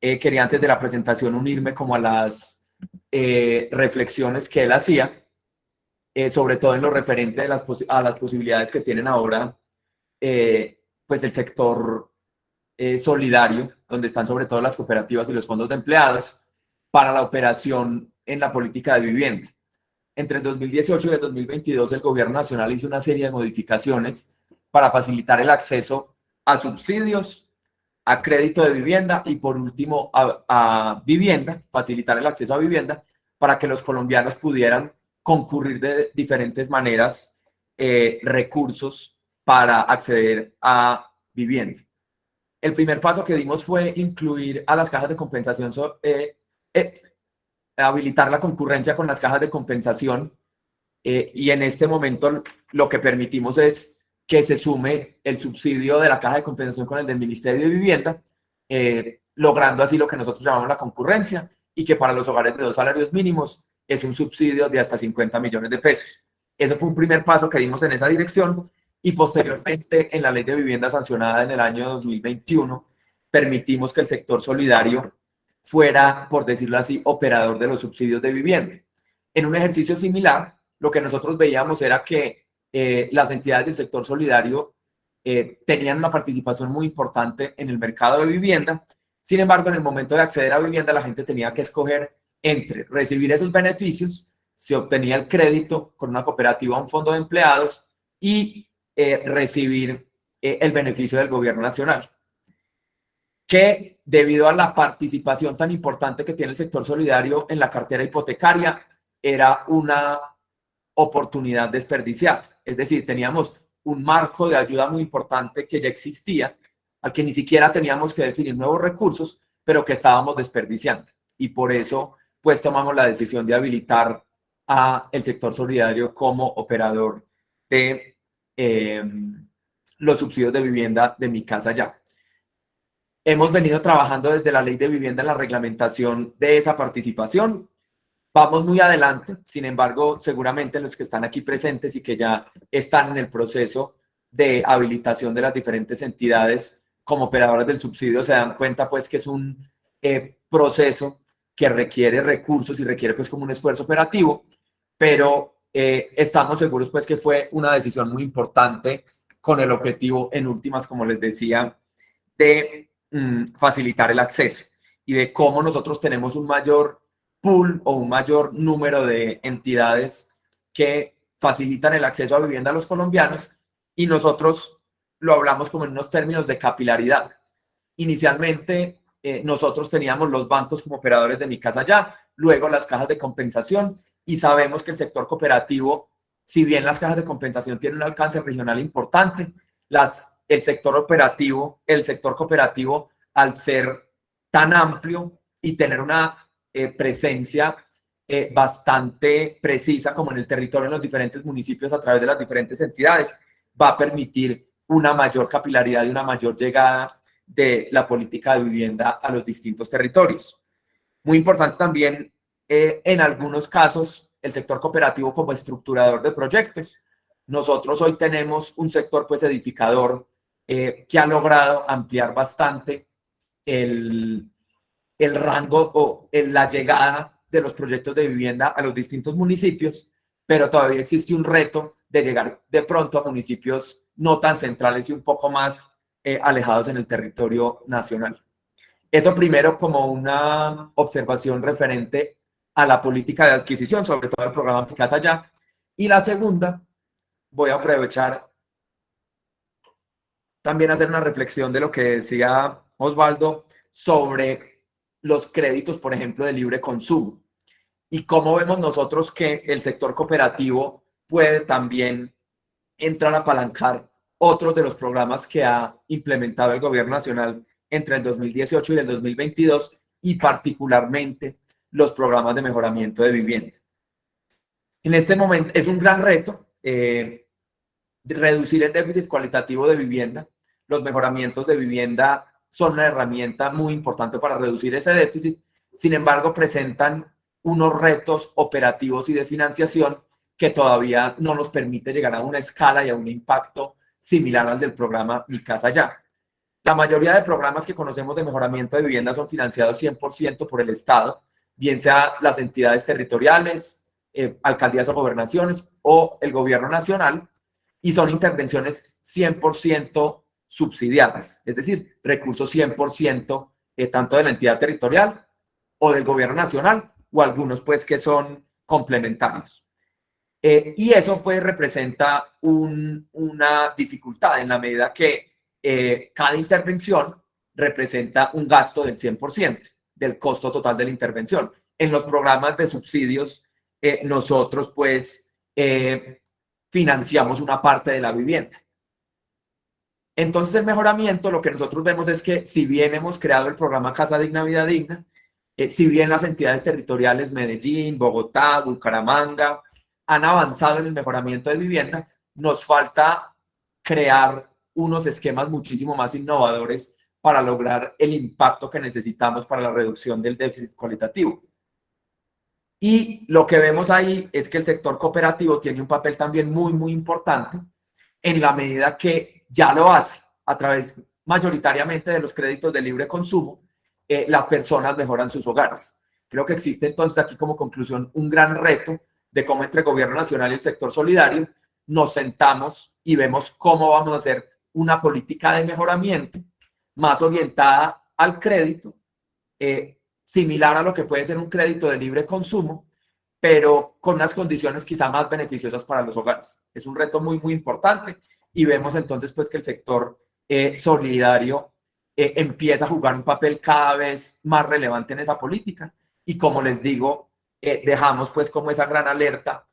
Quería antes de la presentación unirme como a las reflexiones que él hacía, sobre todo en lo referente a las posibilidades que tienen ahora pues el sector solidario, donde están sobre todo las cooperativas y los fondos de empleados, para la operación en la política de vivienda. Entre el 2018 y el 2022 el gobierno nacional hizo una serie de modificaciones para facilitar el acceso a subsidios, a crédito de vivienda y por último a vivienda, facilitar el acceso a vivienda para que los colombianos pudieran concurrir de diferentes maneras recursos para acceder a vivienda. El primer paso que dimos fue incluir a las cajas de compensación, habilitar la concurrencia con las cajas de compensación y en este momento lo que permitimos es que se sume el subsidio de la caja de compensación con el del Ministerio de Vivienda, logrando así lo que nosotros llamamos la concurrencia y que para los hogares de 2 salarios mínimos es un subsidio de hasta 50 millones de pesos. Ese fue un primer paso que dimos en esa dirección y posteriormente en la ley de vivienda sancionada en el año 2021 permitimos que el sector solidario fuera, por decirlo así, operador de los subsidios de vivienda. En un ejercicio similar, lo que nosotros veíamos era que las entidades del sector solidario tenían una participación muy importante en el mercado de vivienda. Sin embargo, en el momento de acceder a vivienda, la gente tenía que escoger entre recibir esos beneficios, se obtenía el crédito con una cooperativa o un fondo de empleados y recibir el beneficio del gobierno nacional. Que debido a la participación tan importante que tiene el sector solidario en la cartera hipotecaria, era una oportunidad desperdiciada. Es decir, teníamos un marco de ayuda muy importante que ya existía, al que ni siquiera teníamos que definir nuevos recursos, pero que estábamos desperdiciando. Y por eso, pues, tomamos la decisión de habilitar a el sector solidario como operador de los subsidios de vivienda de Mi Casa Ya. Hemos venido trabajando desde la ley de vivienda en la reglamentación de esa participación. Vamos muy adelante, sin embargo, seguramente los que están aquí presentes y que ya están en el proceso de habilitación de las diferentes entidades como operadoras del subsidio se dan cuenta pues que es un proceso que requiere recursos y requiere pues como un esfuerzo operativo, pero estamos seguros pues que fue una decisión muy importante con el objetivo, en últimas, como les decía, de facilitar el acceso y de cómo nosotros tenemos un mayor pool o un mayor número de entidades que facilitan el acceso a vivienda a los colombianos, y nosotros lo hablamos como en unos términos de capilaridad. Inicialmente, nosotros teníamos los bancos como operadores de Mi Casa Ya, luego las cajas de compensación, y sabemos que el sector cooperativo, si bien las cajas de compensación tienen un alcance regional importante, el sector cooperativo, al ser tan amplio y tener una presencia bastante precisa como en el territorio, en los diferentes municipios, a través de las diferentes entidades, va a permitir una mayor capilaridad y una mayor llegada de la política de vivienda a los distintos territorios. Muy importante también, en algunos casos, el sector cooperativo como estructurador de proyectos. Nosotros hoy tenemos un sector pues edificador que ha logrado ampliar bastante el rango o la llegada de los proyectos de vivienda a los distintos municipios, pero todavía existe un reto de llegar de pronto a municipios no tan centrales y un poco más alejados en el territorio nacional. Eso primero como una observación referente a la política de adquisición, sobre todo el programa Mi Casa Ya. Y la segunda, voy a aprovechar también a hacer una reflexión de lo que decía Osvaldo sobre los créditos, por ejemplo, de libre consumo, y cómo vemos nosotros que el sector cooperativo puede también entrar a apalancar otros de los programas que ha implementado el gobierno nacional entre el 2018 y el 2022, y particularmente los programas de mejoramiento de vivienda. En este momento es un gran reto reducir el déficit cualitativo de vivienda. Los mejoramientos de vivienda son una herramienta muy importante para reducir ese déficit. Sin embargo, presentan unos retos operativos y de financiación que todavía no nos permite llegar a una escala y a un impacto similar al del programa Mi Casa Ya. La mayoría de programas que conocemos de mejoramiento de vivienda son financiados 100% por el Estado, bien sea las entidades territoriales, alcaldías o gobernaciones, o el gobierno nacional, y son intervenciones 100% subsidiadas, es decir, recursos 100% tanto de la entidad territorial o del gobierno nacional, o algunos pues que son complementarios. Y eso pues representa una dificultad en la medida que cada intervención representa un gasto del 100% del costo total de la intervención. En los programas de subsidios, nosotros pues financiamos una parte de la vivienda. Entonces, el mejoramiento, lo que nosotros vemos es que si bien hemos creado el programa Casa Digna, Vida Digna, si bien las entidades territoriales Medellín, Bogotá, Bucaramanga han avanzado en el mejoramiento de vivienda, nos falta crear unos esquemas muchísimo más innovadores para lograr el impacto que necesitamos para la reducción del déficit cualitativo. Y lo que vemos ahí es que el sector cooperativo tiene un papel también muy, muy importante, en la medida que ya lo hace a través mayoritariamente de los créditos de libre consumo. Las personas mejoran sus hogares. Creo que existe entonces aquí como conclusión un gran reto de cómo entre gobierno nacional y el sector solidario nos sentamos y vemos cómo vamos a hacer una política de mejoramiento más orientada al crédito, similar a lo que puede ser un crédito de libre consumo, pero con unas condiciones quizá más beneficiosas para los hogares. Es un reto muy, muy importante, y vemos entonces pues que el sector solidario empieza a jugar un papel cada vez más relevante en esa política, y como les digo, dejamos pues como esa gran alerta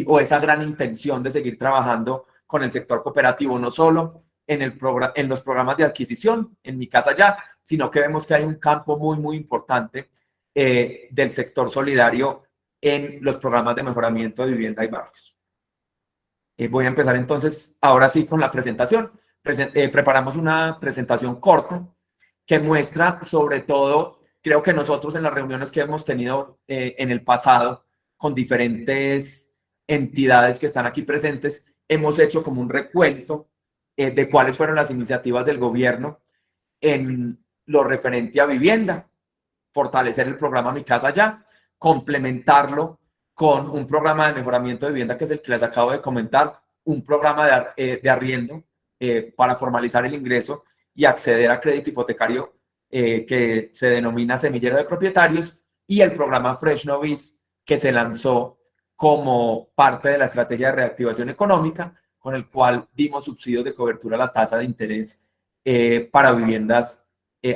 o esa gran intención de seguir trabajando con el sector cooperativo, no solo en los programas de adquisición, en Mi Casa Ya, sino que vemos que hay un campo muy, muy importante del sector solidario en los programas de mejoramiento de vivienda y barrios. Voy a empezar entonces, ahora sí, con la presentación. Preparamos una presentación corta que muestra sobre todo, creo que nosotros en las reuniones que hemos tenido en el pasado con diferentes entidades que están aquí presentes, hemos hecho como un recuento de cuáles fueron las iniciativas del gobierno en lo referente a vivienda, fortalecer el programa Mi Casa Ya, complementarlo con un programa de mejoramiento de vivienda que es el que les acabo de comentar, un programa de arriendo para formalizar el ingreso y acceder a crédito hipotecario que se denomina Semillero de Propietarios, y el programa Fresh Novice, que se lanzó como parte de la estrategia de reactivación económica, con el cual dimos subsidios de cobertura a la tasa de interés para viviendas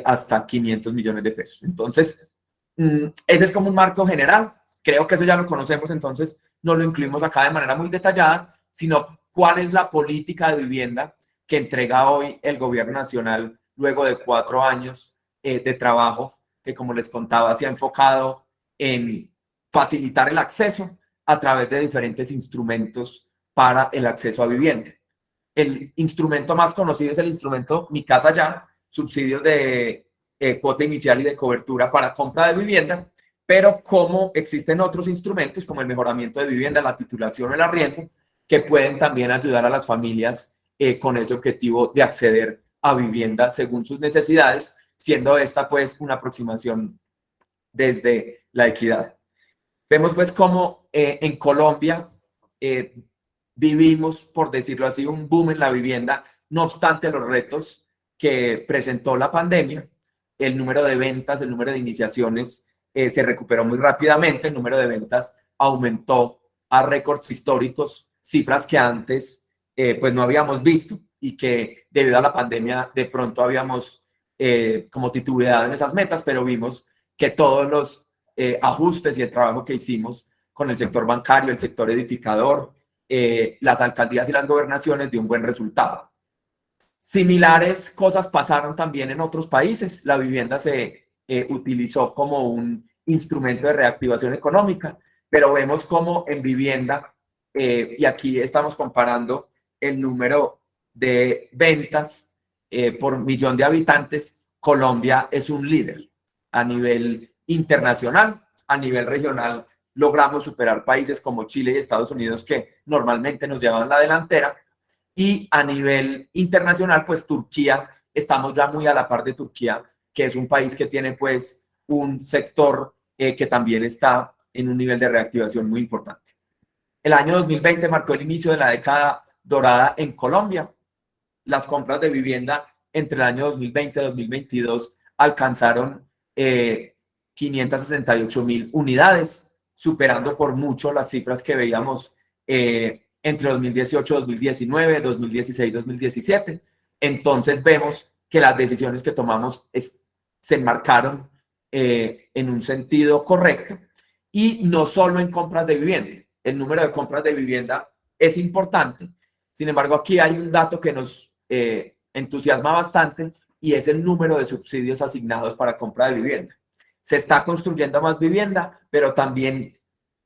hasta 500 millones de pesos. Entonces, ese es como un marco general. Creo que eso ya lo conocemos, entonces no lo incluimos acá de manera muy detallada, sino cuál es la política de vivienda que entrega hoy el gobierno nacional luego de 4 años de trabajo, que como les contaba, se ha enfocado en facilitar el acceso a través de diferentes instrumentos para el acceso a vivienda. El instrumento más conocido es el instrumento Mi Casa Ya, subsidios de cuota inicial y de cobertura para compra de vivienda, pero como existen otros instrumentos como el mejoramiento de vivienda, la titulación o el arriendo, que pueden también ayudar a las familias con ese objetivo de acceder a vivienda según sus necesidades, siendo esta pues una aproximación desde la equidad. Vemos pues cómo en Colombia vivimos, por decirlo así, un boom en la vivienda, no obstante los retos que presentó la pandemia. El número de ventas, el número de iniciaciones se recuperó muy rápidamente, el número de ventas aumentó a récords históricos, cifras que antes pues no habíamos visto y que debido a la pandemia de pronto habíamos como titubeado en esas metas, pero vimos que todos los ajustes y el trabajo que hicimos con el sector bancario, el sector edificador, las alcaldías y las gobernaciones dio un buen resultado. Similares cosas pasaron también en otros países. La vivienda se utilizó como un instrumento de reactivación económica, pero vemos como en vivienda, y aquí estamos comparando el número de ventas por millón de habitantes, Colombia es un líder a nivel internacional, a nivel regional logramos superar países como Chile y Estados Unidos que normalmente nos llevan la delantera, y a nivel internacional pues Turquía, estamos ya muy a la par de Turquía, que es un país que tiene pues un sector que también está en un nivel de reactivación muy importante. El año 2020 marcó el inicio de la década dorada en Colombia. Las compras de vivienda entre el año 2020 y 2022 alcanzaron 568.000 unidades, superando por mucho las cifras que veíamos entre 2018, 2019, 2016, 2017. Entonces vemos que las decisiones que tomamos se enmarcaron en un sentido correcto, y no solo en compras de vivienda. El número de compras de vivienda es importante. Sin embargo, aquí hay un dato que nos entusiasma bastante, y es el número de subsidios asignados para compra de vivienda. Se está construyendo más vivienda, pero también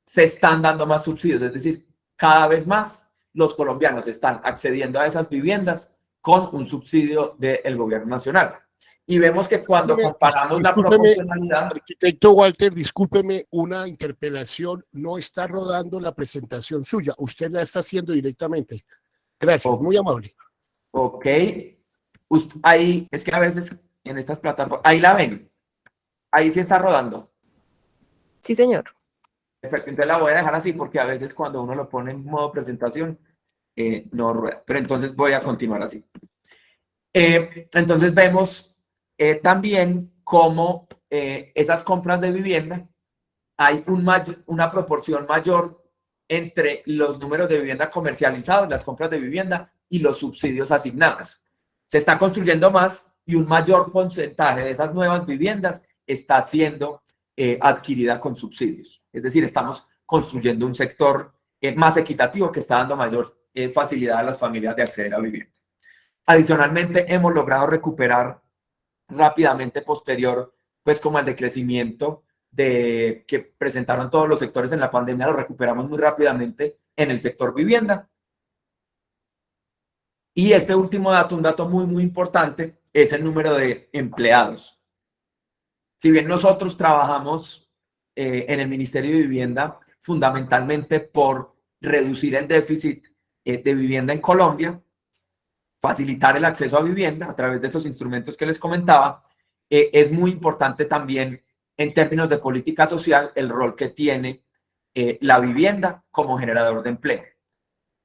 se están dando más subsidios, es decir, cada vez más los colombianos están accediendo a esas viviendas con un subsidio del gobierno nacional. Y vemos que cuando comparamos la proporcionalidad... Arquitecto Walter, discúlpeme, una interpelación, no está rodando la presentación suya, usted la está haciendo directamente. Gracias, muy amable. Ok, ahí es que a veces en estas plataformas, ahí la ven, ahí sí está rodando. Sí, señor. Perfecto, entonces la voy a dejar así porque a veces cuando uno lo pone en modo presentación no rueda, pero entonces voy a continuar así. Entonces vemos también cómo esas compras de vivienda hay una proporción mayor entre los números de vivienda comercializados, las compras de vivienda, y los subsidios asignados. Se está construyendo más y un mayor porcentaje de esas nuevas viviendas está siendo adquirida con subsidios. Es decir, estamos construyendo un sector más equitativo que está dando mayor facilidad a las familias de acceder a vivienda. Adicionalmente, hemos logrado recuperar rápidamente posterior, pues como el decrecimiento que presentaron todos los sectores en la pandemia, lo recuperamos muy rápidamente en el sector vivienda. Y este último dato, un dato muy, muy importante, es el número de empleados. Si bien nosotros trabajamos en el Ministerio de Vivienda fundamentalmente por reducir el déficit de vivienda en Colombia, facilitar el acceso a vivienda a través de esos instrumentos que les comentaba, es muy importante también en términos de política social el rol que tiene la vivienda como generador de empleo.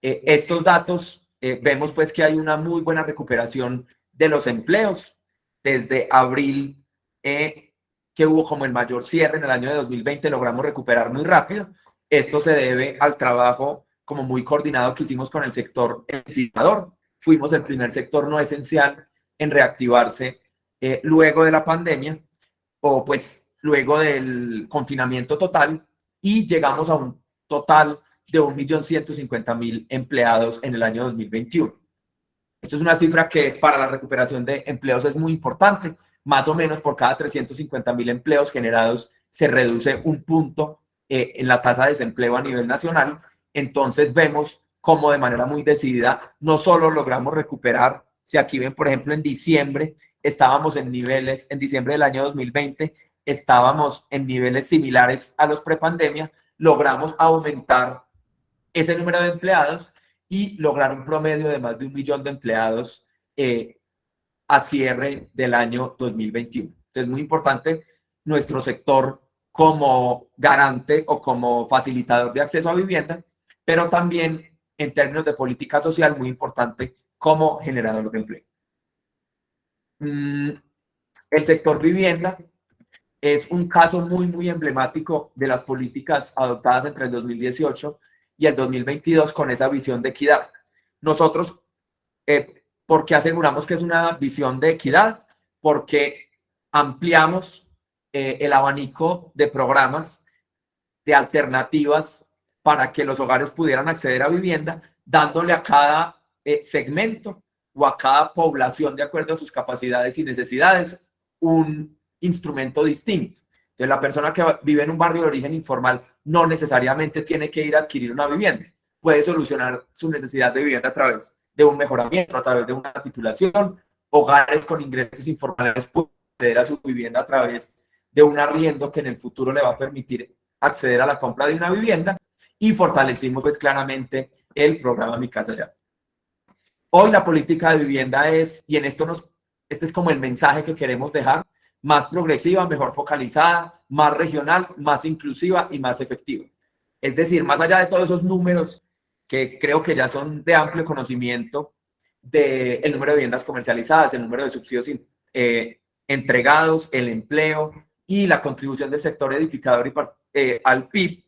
Estos datos vemos pues que hay una muy buena recuperación de los empleos. Desde abril, que hubo como el mayor cierre en el año de 2020, logramos recuperar muy rápido. Esto se debe al trabajo como muy coordinado que hicimos con el sector edificador. Fuimos el primer sector no esencial en reactivarse luego de la pandemia, o pues luego del confinamiento total, y llegamos a un total de 1.150.000 empleados en el año 2021. Esto es una cifra que para la recuperación de empleos es muy importante. Más o menos por cada 350.000 empleos generados se reduce un punto en la tasa de desempleo a nivel nacional. Entonces vemos cómo de manera muy decidida no solo logramos recuperar, si aquí ven por ejemplo en diciembre estábamos en niveles, en diciembre del año 2020 estábamos en niveles similares a los prepandemia, logramos aumentar ese número de empleados y lograr un promedio de más de 1 millón de empleados a cierre del año 2021. Entonces, muy importante nuestro sector como garante o como facilitador de acceso a vivienda, pero también en términos de política social, muy importante como generador de empleo. El sector vivienda es un caso muy emblemático de las políticas adoptadas entre el 2018 y el 2022 con esa visión de equidad. Nosotros, ¿por qué aseguramos que es una visión de equidad? Porque ampliamos el abanico de programas, de alternativas para que los hogares pudieran acceder a vivienda, dándole a cada segmento o a cada población, de acuerdo a sus capacidades y necesidades, un instrumento distinto. Entonces, la persona que vive en un barrio de origen informal no necesariamente tiene que ir a adquirir una vivienda. Puede solucionar su necesidad de vivienda a través de un mejoramiento, a través de una titulación. Hogares con ingresos informales pueden acceder a su vivienda a través de un arriendo que en el futuro le va a permitir acceder a la compra de una vivienda, y fortalecimos pues claramente el programa Mi Casa Ya. Hoy la política de vivienda es, y en esto este es como el mensaje que queremos dejar, más progresiva, mejor focalizada, más regional, más inclusiva y más efectiva. Es decir, más allá de todos esos números que creo que ya son de amplio conocimiento, del número de viviendas comercializadas, el número de subsidios entregados, el empleo y la contribución del sector edificador al PIB,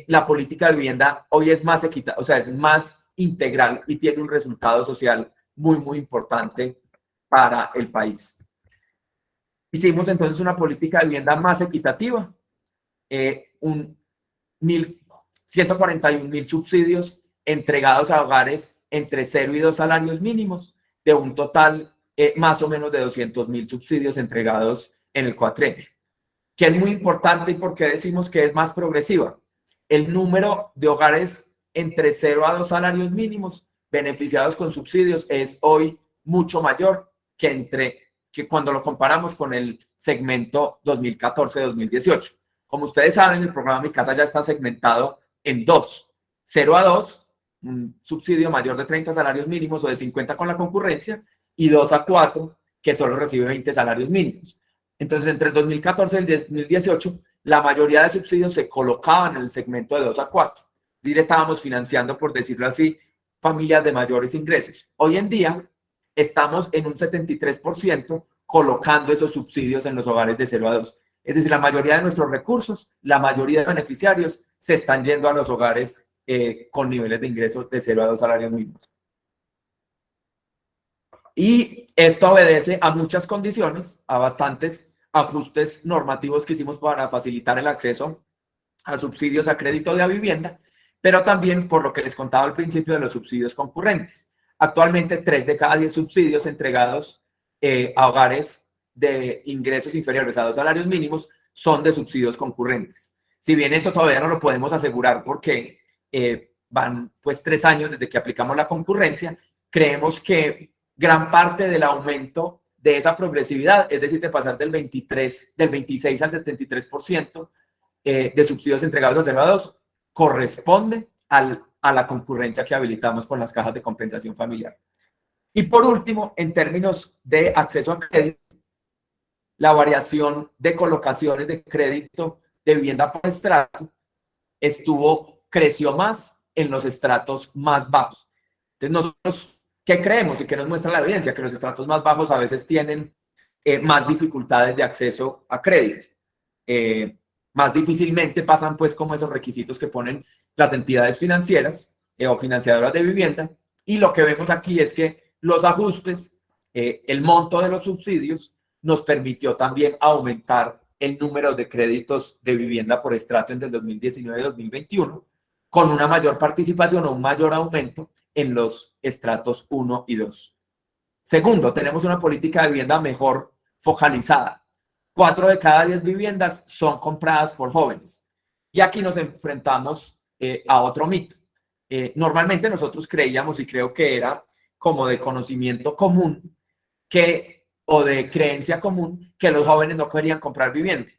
la política de vivienda hoy es más equitativa, o sea, es más integral y tiene un resultado social muy importante para el país. Hicimos entonces una política de vivienda más equitativa, 141.000 subsidios entregados a hogares entre 0 y 2 salarios mínimos, de un total más o menos de 200.000 subsidios entregados en el cuatrenio, que es muy importante. ¿Y por qué decimos que es más progresiva? El número de hogares entre 0 a 2 salarios mínimos beneficiados con subsidios es hoy mucho mayor que cuando lo comparamos con el segmento 2014-2018. Como ustedes saben, el programa Mi Casa Ya está segmentado en dos: 0 a 2, un subsidio mayor de 30 salarios mínimos o de 50 con la concurrencia, y 2 a 4, que solo recibe 20 salarios mínimos. Entonces, entre el 2014 y el 2018, la mayoría de subsidios se colocaban en el segmento de 2 a 4. Es decir, estábamos financiando, por decirlo así, familias de mayores ingresos. Hoy en día estamos en un 73% colocando esos subsidios en los hogares de 0 a 2. Es decir, la mayoría de nuestros recursos, la mayoría de beneficiarios se están yendo a los hogares con niveles de ingresos de 0 a 2 salarios mínimos. Y esto obedece a muchas condiciones, a bastantes ajustes normativos que hicimos para facilitar el acceso a subsidios a crédito de vivienda, pero también por lo que les contaba al principio de los subsidios concurrentes. Actualmente, 3 de cada 10 subsidios entregados a hogares de ingresos inferiores a 2 salarios mínimos son de subsidios concurrentes. Si bien esto todavía no lo podemos asegurar porque van pues 3 años desde que aplicamos la concurrencia, creemos que gran parte del aumento de esa progresividad, es decir, de pasar del 26 al 73% de subsidios entregados a 0 a 2, corresponde a la concurrencia que habilitamos con las cajas de compensación familiar. Y por último, en términos de acceso a crédito, la variación de colocaciones de crédito de vivienda por estrato creció más en los estratos más bajos. Entonces, nosotros, ¿qué creemos y qué nos muestra la evidencia? Que los estratos más bajos a veces tienen más dificultades de acceso a crédito. Más difícilmente pasan pues como esos requisitos que ponen las entidades financieras o financiadoras de vivienda, y lo que vemos aquí es que los ajustes, el monto de los subsidios nos permitió también aumentar el número de créditos de vivienda por estrato entre el 2019 y 2021, con una mayor participación o un mayor aumento en los estratos 1 y 2. Segundo, tenemos una política de vivienda mejor focalizada. 4 de cada 10 viviendas son compradas por jóvenes. Y aquí nos enfrentamos a otro mito. Normalmente nosotros creíamos, y creo que era como de conocimiento común, o de creencia común, que los jóvenes no querían comprar vivienda.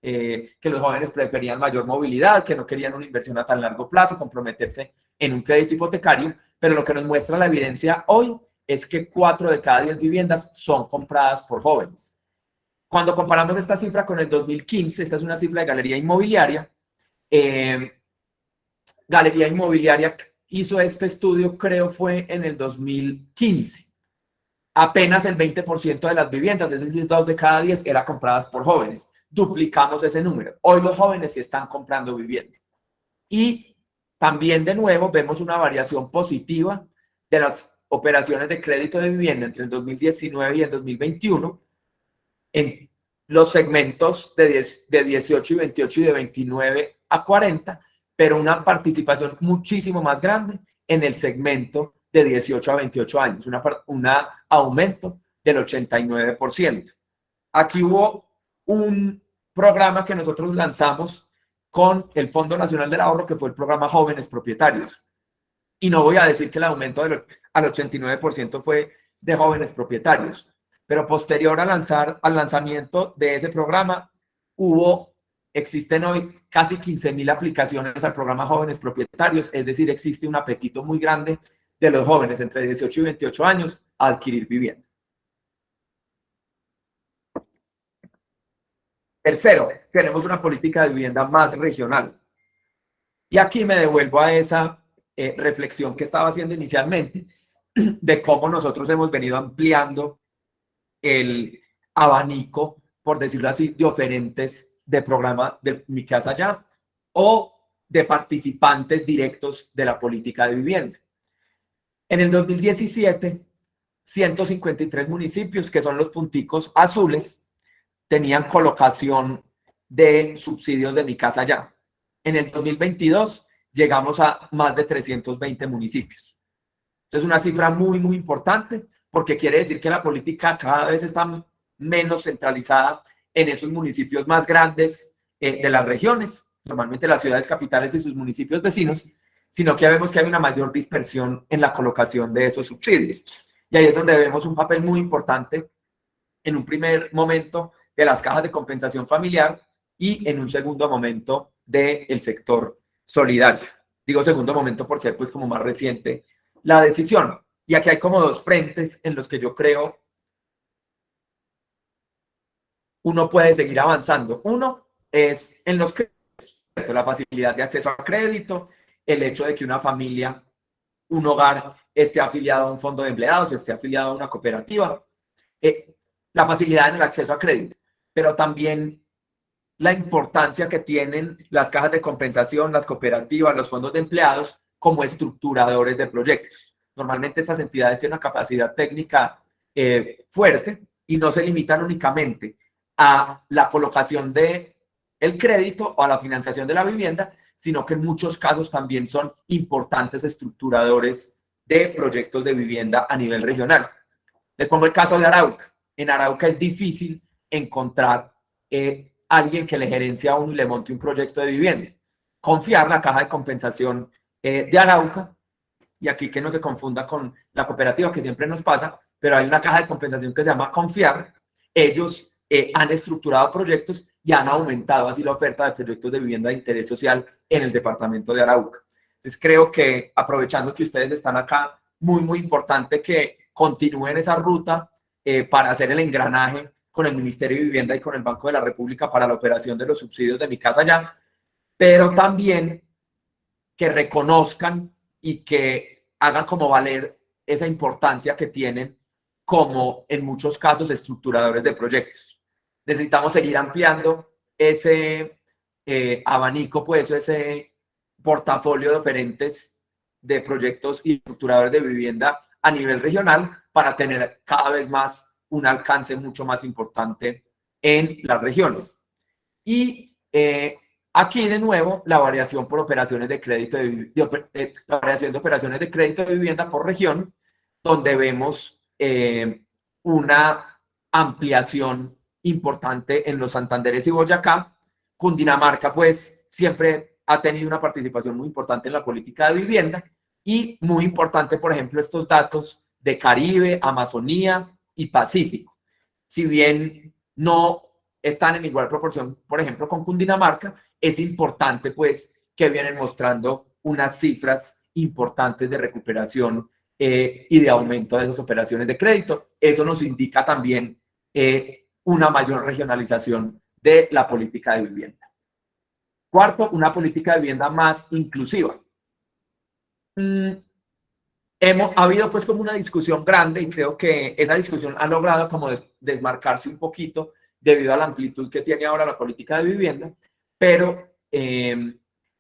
Que los jóvenes preferían mayor movilidad, que no querían una inversión a tan largo plazo, comprometerse en un crédito hipotecario, pero lo que nos muestra la evidencia hoy es que 4 de cada 10 viviendas son compradas por jóvenes. Cuando comparamos esta cifra con el 2015, esta es una cifra de Galería Inmobiliaria. Galería Inmobiliaria hizo este estudio, creo fue en el 2015. Apenas el 20% de las viviendas, es decir, 2 de cada 10, eran compradas por jóvenes. Duplicamos ese número. Hoy los jóvenes sí están comprando vivienda. Y también, de nuevo, vemos una variación positiva de las operaciones de crédito de vivienda entre el 2019 y el 2021 en los segmentos de 18 y 28 y de 29 a 40, pero una participación muchísimo más grande en el segmento de 18 a 28 años, un aumento del 89%. Aquí hubo un programa que nosotros lanzamos con el Fondo Nacional del Ahorro, que fue el programa Jóvenes Propietarios. Y no voy a decir que el aumento al 89% fue de jóvenes propietarios, pero posterior al lanzamiento de ese programa, existen hoy casi 15.000 aplicaciones al programa Jóvenes Propietarios, es decir, existe un apetito muy grande de los jóvenes entre 18 y 28 años a adquirir vivienda. Tercero, tenemos una política de vivienda más regional. Y aquí me devuelvo a esa reflexión que estaba haciendo inicialmente de cómo nosotros hemos venido ampliando el abanico, por decirlo así, de oferentes de programa de Mi Casa Ya o de participantes directos de la política de vivienda. En el 2017, 153 municipios, que son los punticos azules, tenían colocación de subsidios de Mi Casa Ya. En el 2022 llegamos a más de 320 municipios. Es una cifra muy, muy importante, porque quiere decir que la política cada vez está menos centralizada en esos municipios más grandes de las regiones, normalmente las ciudades capitales y sus municipios vecinos, sino que vemos que hay una mayor dispersión en la colocación de esos subsidios. Y ahí es donde vemos un papel muy importante en un primer momento de las cajas de compensación familiar y en un segundo momento del sector solidario. Digo segundo momento por ser pues como más reciente la decisión. Y aquí hay como dos frentes en los que yo creo uno puede seguir avanzando. Uno es en los créditos, la facilidad de acceso a crédito, el hecho de que una familia, un hogar esté afiliado a un fondo de empleados, esté afiliado a una cooperativa, la facilidad en el acceso a crédito, pero también la importancia que tienen las cajas de compensación, las cooperativas, los fondos de empleados como estructuradores de proyectos. Normalmente estas entidades tienen una capacidad técnica fuerte y no se limitan únicamente a la colocación del crédito o a la financiación de la vivienda, sino que en muchos casos también son importantes estructuradores de proyectos de vivienda a nivel regional. Les pongo el caso de Arauca. En Arauca es difícil encontrar alguien que le gerencie a uno y le monte un proyecto de vivienda. Confiar la caja de compensación de Arauca, y aquí que no se confunda con la cooperativa que siempre nos pasa, pero hay una caja de compensación que se llama Confiar. Ellos han estructurado proyectos y han aumentado así la oferta de proyectos de vivienda de interés social en el departamento de Arauca. Entonces creo que, aprovechando que ustedes están acá, muy importante que continúen esa ruta para hacer el engranaje con el Ministerio de Vivienda y con el Banco de la República para la operación de los subsidios de Mi Casa Ya, pero también que reconozcan y que hagan como valer esa importancia que tienen como en muchos casos estructuradores de proyectos. Necesitamos seguir ampliando ese abanico, pues, ese portafolio de oferentes de proyectos y estructuradores de vivienda a nivel regional para tener cada vez más un alcance mucho más importante en las regiones. Y aquí de nuevo la variación por operaciones de crédito la variación de operaciones de crédito de vivienda por región, donde vemos una ampliación importante en los Santanderes y Boyacá. Cundinamarca pues siempre ha tenido una participación muy importante en la política de vivienda y muy importante, por ejemplo, estos datos de Caribe, Amazonía y Pacífico. Si bien no están en igual proporción, por ejemplo, con Cundinamarca, es importante pues que vienen mostrando unas cifras importantes de recuperación y de aumento de esas operaciones de crédito. Eso nos indica también una mayor regionalización de la política de vivienda. Cuarto, una política de vivienda más inclusiva. Ha habido pues como una discusión grande y creo que esa discusión ha logrado como desmarcarse un poquito debido a la amplitud que tiene ahora la política de vivienda, pero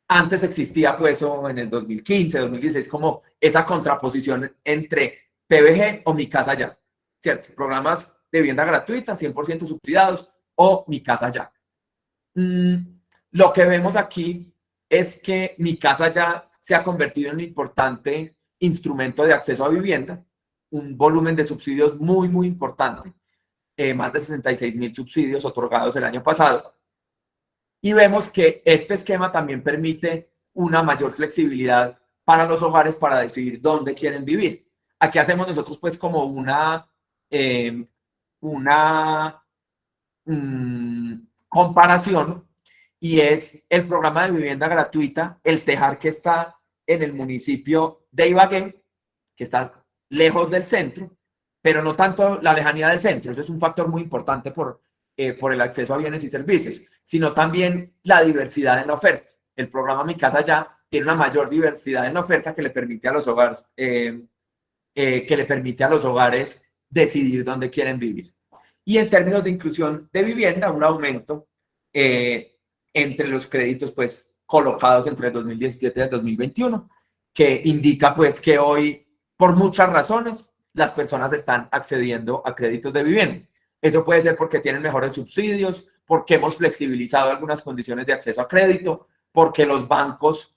antes existía pues en el 2015, 2016 como esa contraposición entre PBG o Mi Casa Ya, ¿cierto? Programas de vivienda gratuita, 100% subsidiados o Mi Casa Ya. Lo que vemos aquí es que Mi Casa Ya se ha convertido en un importante instrumento de acceso a vivienda, un volumen de subsidios muy, muy importante, más de 66.000 subsidios otorgados el año pasado. Y vemos que este esquema también permite una mayor flexibilidad para los hogares para decidir dónde quieren vivir. Aquí hacemos nosotros pues como una comparación, y es el programa de vivienda gratuita, el Tejar, que está en el municipio de Ibagué, que está lejos del centro, pero no tanto la lejanía del centro, eso es un factor muy importante por el acceso a bienes y servicios, sino también la diversidad en la oferta. El programa Mi Casa Ya tiene una mayor diversidad en la oferta que le permite a los hogares, decidir dónde quieren vivir. Y en términos de inclusión de vivienda, un aumento entre los créditos pues colocados entre el 2017 y el 2021, que indica pues que hoy, por muchas razones, las personas están accediendo a créditos de vivienda. Eso puede ser porque tienen mejores subsidios, porque hemos flexibilizado algunas condiciones de acceso a crédito, porque los bancos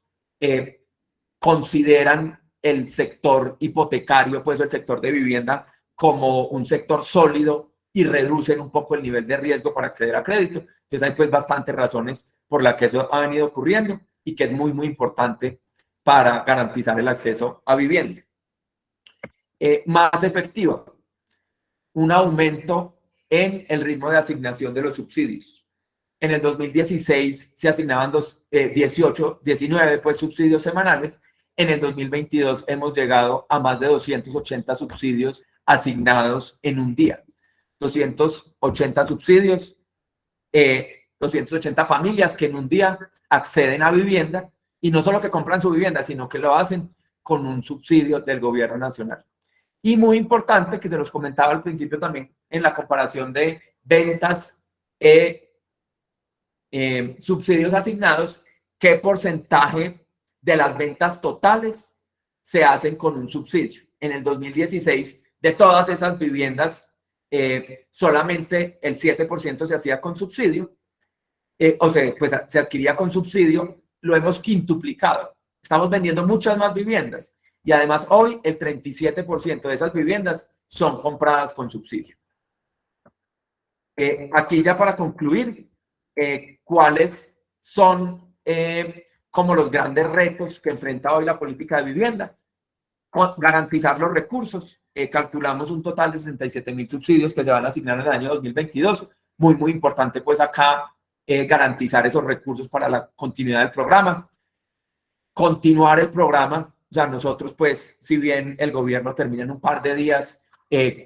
consideran el sector hipotecario, pues el sector de vivienda, como un sector sólido y reducen un poco el nivel de riesgo para acceder a crédito. Entonces hay pues bastantes razones por las que eso ha venido ocurriendo y que es muy, muy importante para garantizar el acceso a vivienda. Más efectiva, un aumento en el ritmo de asignación de los subsidios. En el 2016 se asignaban 19 pues, subsidios semanales. En el 2022 hemos llegado a más de 280 subsidios asignados en un día. 280 subsidios, 280 familias que en un día acceden a vivienda, y no solo que compran su vivienda, sino que lo hacen con un subsidio del gobierno nacional. Y muy importante, que se los comentaba al principio también en la comparación de ventas subsidios asignados, qué porcentaje de las ventas totales se hacen con un subsidio. En el 2016, de todas esas viviendas, solamente el 7% se hacía con subsidio, o sea, pues se adquiría con subsidio. Lo hemos quintuplicado. Estamos vendiendo muchas más viviendas y además hoy el 37% de esas viviendas son compradas con subsidio. Aquí ya para concluir, ¿cuáles son como los grandes retos que enfrenta hoy la política de vivienda? Garantizar los recursos. Calculamos un total de 67.000 subsidios que se van a asignar en el año 2022. Muy, muy importante pues acá garantizar esos recursos para la continuidad del programa. Continuar el programa. O sea, nosotros pues, si bien el gobierno termina en un par de días,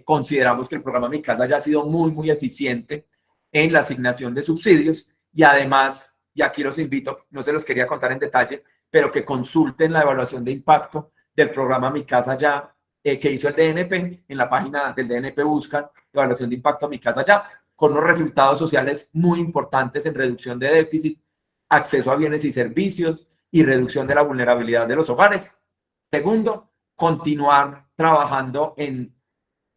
consideramos que el programa Mi Casa ya ha sido muy, muy eficiente en la asignación de subsidios, y además, y aquí los invito, no se los quería contar en detalle, pero que consulten la evaluación de impacto del programa Mi Casa Ya, que hizo el DNP. En la página del DNP buscan evaluación de impacto a Mi Casa Ya, con unos resultados sociales muy importantes en reducción de déficit, acceso a bienes y servicios y reducción de la vulnerabilidad de los hogares. Segundo, continuar trabajando en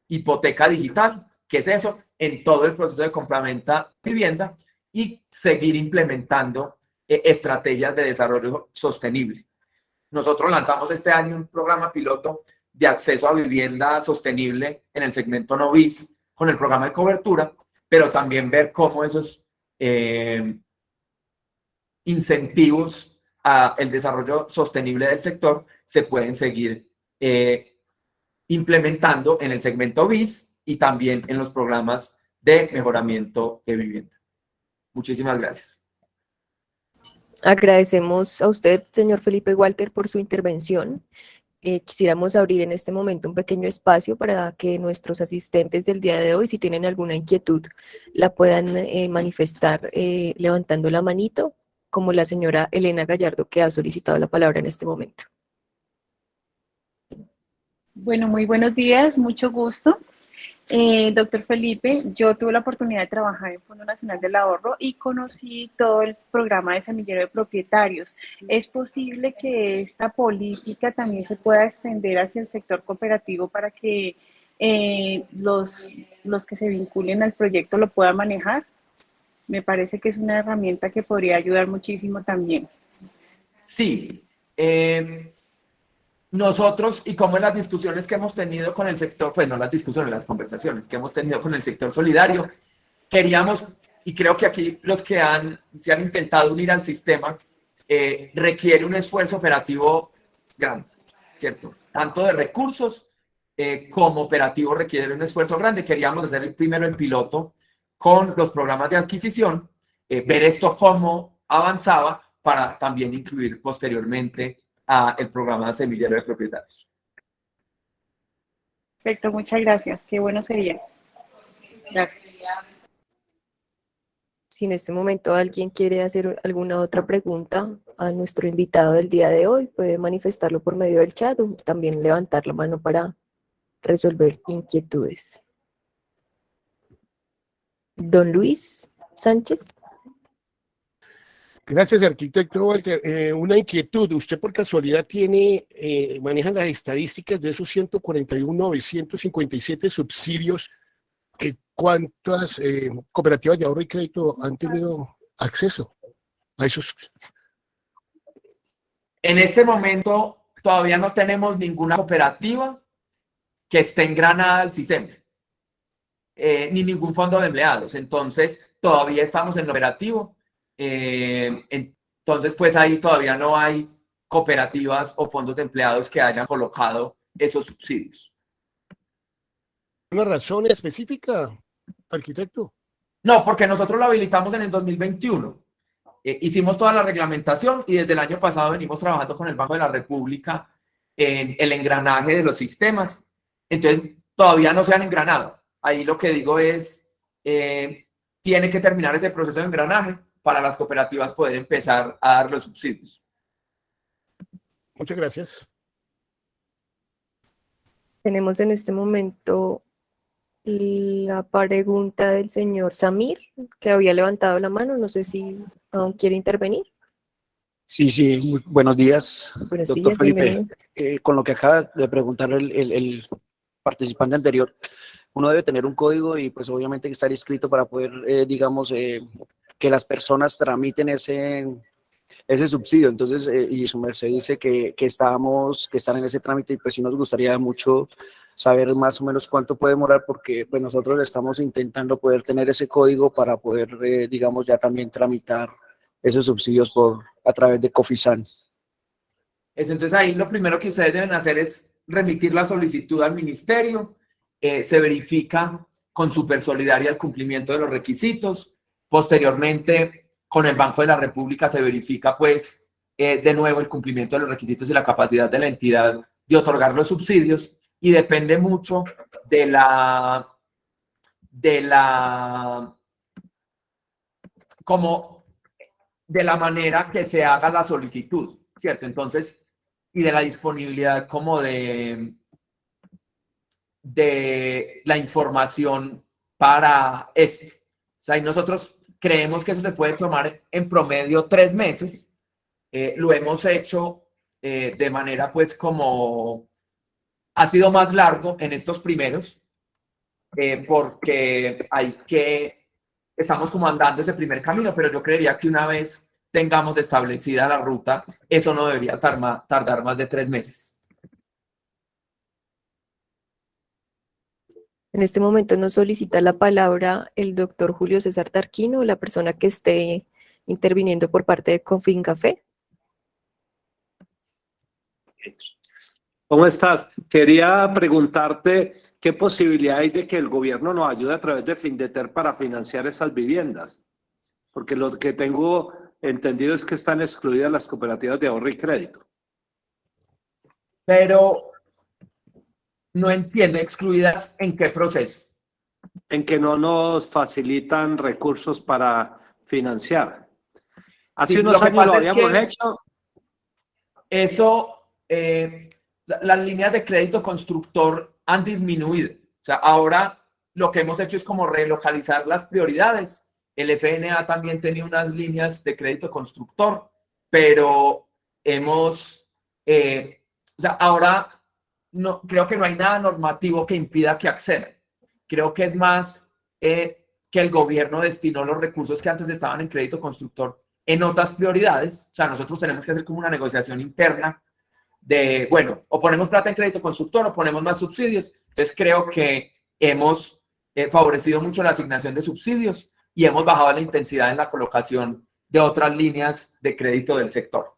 hipoteca digital, ¿qué es eso? En todo el proceso de compraventa de vivienda, y seguir implementando estrategias de desarrollo sostenible. Nosotros lanzamos este año un programa piloto de acceso a vivienda sostenible en el segmento no bis con el programa de cobertura, pero también ver cómo esos incentivos al desarrollo sostenible del sector se pueden seguir implementando en el segmento bis y también en los programas de mejoramiento de vivienda. Muchísimas gracias. Agradecemos a usted, señor Felipe Walter, por su intervención. Quisiéramos abrir en este momento un pequeño espacio para que nuestros asistentes del día de hoy, si tienen alguna inquietud, la puedan manifestar levantando la manito, como la señora Elena Gallardo, que ha solicitado la palabra en este momento. Bueno, muy buenos días, mucho gusto. Doctor Felipe, yo tuve la oportunidad de trabajar en Fondo Nacional del Ahorro y conocí todo el programa de semillero de propietarios. ¿Es posible que esta política también se pueda extender hacia el sector cooperativo para que los que se vinculen al proyecto lo puedan manejar? Me parece que es una herramienta que podría ayudar muchísimo también. Sí. Nosotros, y como en las discusiones que hemos tenido con el sector, pues no las discusiones, las conversaciones que hemos tenido con el sector solidario, queríamos, y creo que aquí los que se han intentado unir al sistema, requiere un esfuerzo operativo grande, ¿cierto? Tanto de recursos como operativo requiere un esfuerzo grande. Queríamos hacer primero el piloto con los programas de adquisición, ver esto cómo avanzaba para también incluir posteriormente el programa de semillero de propietarios. Perfecto, muchas gracias. Qué bueno sería. Gracias. Si en este momento alguien quiere hacer alguna otra pregunta a nuestro invitado del día de hoy, puede manifestarlo por medio del chat o también levantar la mano para resolver inquietudes. Don Luis Sánchez. Gracias, arquitecto Walter. Una inquietud. ¿Usted por casualidad maneja las estadísticas de esos 141.957 subsidios? ¿Cuántas cooperativas de ahorro y crédito han tenido acceso a esos? En este momento todavía no tenemos ninguna cooperativa que esté engranada al sistema, ni ningún fondo de empleados. Entonces, todavía estamos en lo operativo. Entonces, pues ahí todavía no hay cooperativas o fondos de empleados que hayan colocado esos subsidios. ¿Una razón específica, arquitecto? No, porque nosotros lo habilitamos en el 2021. Hicimos toda la reglamentación y desde el año pasado venimos trabajando con el Banco de la República en el engranaje de los sistemas. Entonces, todavía no se han engranado. Ahí lo que digo es, tiene que terminar ese proceso de engranaje para las cooperativas poder empezar a dar los subsidios. Muchas gracias. Tenemos en este momento la pregunta del señor Samir, que había levantado la mano. No sé si aún quiere intervenir. Sí, buenos días, Buenos doctor días, Felipe. bienvenido. Con lo que acaba de preguntar el participante anterior, uno debe tener un código y pues obviamente estar inscrito para poder, digamos, que las personas tramiten ese subsidio. Entonces, y su merced dice que están en ese trámite y pues sí nos gustaría mucho saber más o menos cuánto puede demorar, porque pues nosotros estamos intentando poder tener ese código para poder, digamos, ya también tramitar esos subsidios a través de Cofisan. Entonces ahí lo primero que ustedes deben hacer es remitir la solicitud al ministerio, se verifica con Supersolidaria el cumplimiento de los requisitos, posteriormente con el Banco de la República se verifica pues de nuevo el cumplimiento de los requisitos y la capacidad de la entidad de otorgar los subsidios, y depende mucho de la manera que se haga la solicitud, ¿cierto? Entonces, y de la disponibilidad como de la información para esto. O sea, y nosotros creemos que eso se puede tomar en promedio 3 meses. Lo hemos hecho de manera pues como ha sido más largo en estos primeros, porque estamos como andando ese primer camino, pero yo creería que una vez tengamos establecida la ruta, eso no debería tardar más de 3 meses. En este momento nos solicita la palabra el doctor Julio César Tarquino, la persona que esté interviniendo por parte de Confincafé. ¿Cómo estás? Quería preguntarte qué posibilidad hay de que el gobierno nos ayude a través de Findeter para financiar esas viviendas, porque lo que tengo entendido es que están excluidas las cooperativas de ahorro y crédito. Pero no entiendo, ¿excluidas en qué proceso? En que no nos facilitan recursos para financiar. Hace Sí, unos lo que años lo pasa es habíamos que hecho. Eso, las líneas de crédito constructor han disminuido. O sea, ahora lo que hemos hecho es como relocalizar las prioridades. El FNA también tenía unas líneas de crédito constructor, pero o sea, ahora no, creo que no hay nada normativo que impida que accedan. Creo que es más que el gobierno destinó los recursos que antes estaban en crédito constructor en otras prioridades. O sea, nosotros tenemos que hacer como una negociación interna de, bueno, o ponemos plata en crédito constructor o ponemos más subsidios. Entonces creo que hemos favorecido mucho la asignación de subsidios y hemos bajado la intensidad en la colocación de otras líneas de crédito del sector.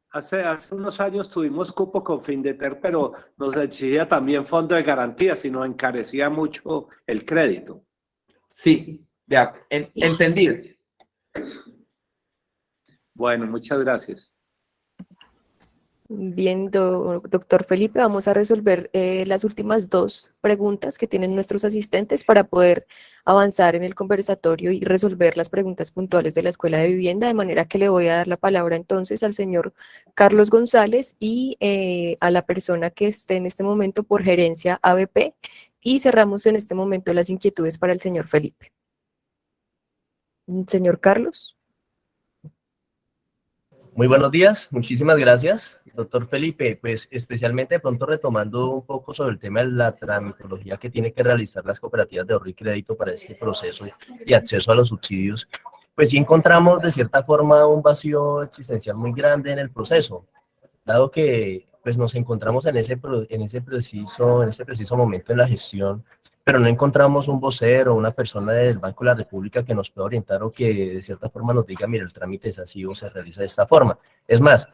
Hace unos años tuvimos cupo con Findeter, pero nos exigía también fondo de garantía, si nos encarecía mucho el crédito. Sí, entendido. Bueno, muchas gracias. Bien, doctor Felipe, vamos a resolver las últimas 2 preguntas que tienen nuestros asistentes para poder avanzar en el conversatorio y resolver las preguntas puntuales de la Escuela de Vivienda, de manera que le voy a dar la palabra entonces al señor Carlos González y a la persona que esté en este momento por gerencia ABP, y cerramos en este momento las inquietudes para el señor Felipe. Señor Carlos. Muy buenos días, muchísimas gracias, doctor Felipe. Pues especialmente de pronto retomando un poco sobre el tema de la tramitología que tiene que realizar las cooperativas de ahorro y crédito para este proceso y acceso a los subsidios, pues sí encontramos de cierta forma un vacío existencial muy grande en el proceso, dado que pues nos encontramos en este preciso momento en la gestión, pero no encontramos un vocero o una persona del Banco de la República que nos pueda orientar o que de cierta forma nos diga, mira, el trámite es así o se realiza de esta forma. Es más,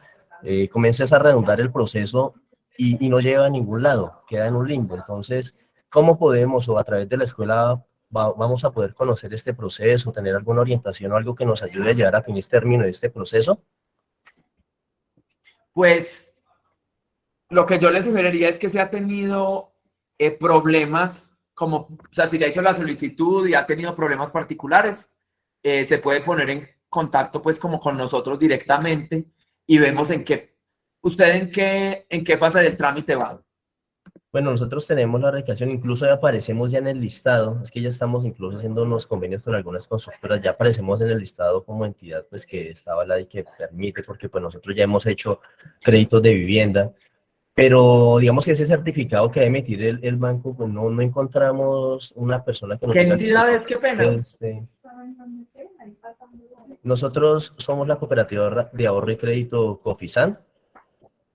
comienzas a redundar el proceso y no lleva a ningún lado, queda en un limbo. Entonces, ¿cómo podemos o a través de la escuela vamos a poder conocer este proceso, tener alguna orientación o algo que nos ayude a llevar a feliz término de este proceso? Pues lo que yo le sugeriría es que si ha tenido problemas, como, o sea, si ya hizo la solicitud y ha tenido problemas particulares, se puede poner en contacto pues como con nosotros directamente y vemos en qué fase del trámite va. Bueno, nosotros tenemos la radicación, incluso ya aparecemos ya en el listado, es que ya estamos incluso haciendo unos convenios con algunas constructoras, ya aparecemos en el listado como entidad pues que está avalada y que permite, porque pues nosotros ya hemos hecho créditos de vivienda, pero digamos que ese certificado que debe emitir el banco, pues no encontramos una persona que nos ¿Qué diga, entidad es? ¿Qué pena? Nosotros somos la cooperativa de ahorro y crédito Cofisan.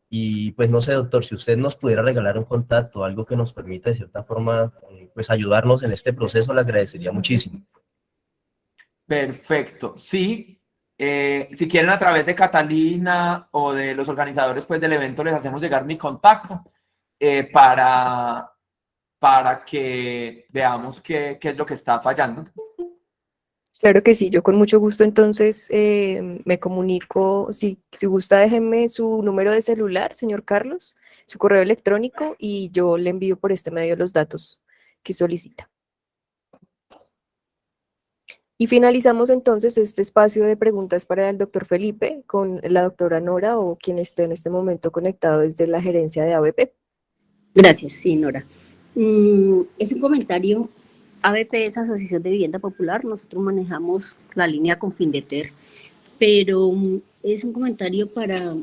Y pues no sé, doctor, si usted nos pudiera regalar un contacto, algo que nos permita de cierta forma pues ayudarnos en este proceso, le agradecería muchísimo. Perfecto, sí. Si quieren a través de Catalina o de los organizadores pues del evento les hacemos llegar mi contacto para que veamos qué es lo que está fallando. Claro que sí, yo con mucho gusto entonces me comunico, si gusta déjenme su número de celular, señor Carlos, su correo electrónico y yo le envío por este medio los datos que solicita. Y finalizamos entonces este espacio de preguntas para el doctor Felipe con la doctora Nora o quien esté en este momento conectado desde la gerencia de ABP. Gracias, sí, Nora. Es un comentario. ABP es Asociación de Vivienda Popular. Nosotros manejamos la línea con Findeter, pero es un comentario para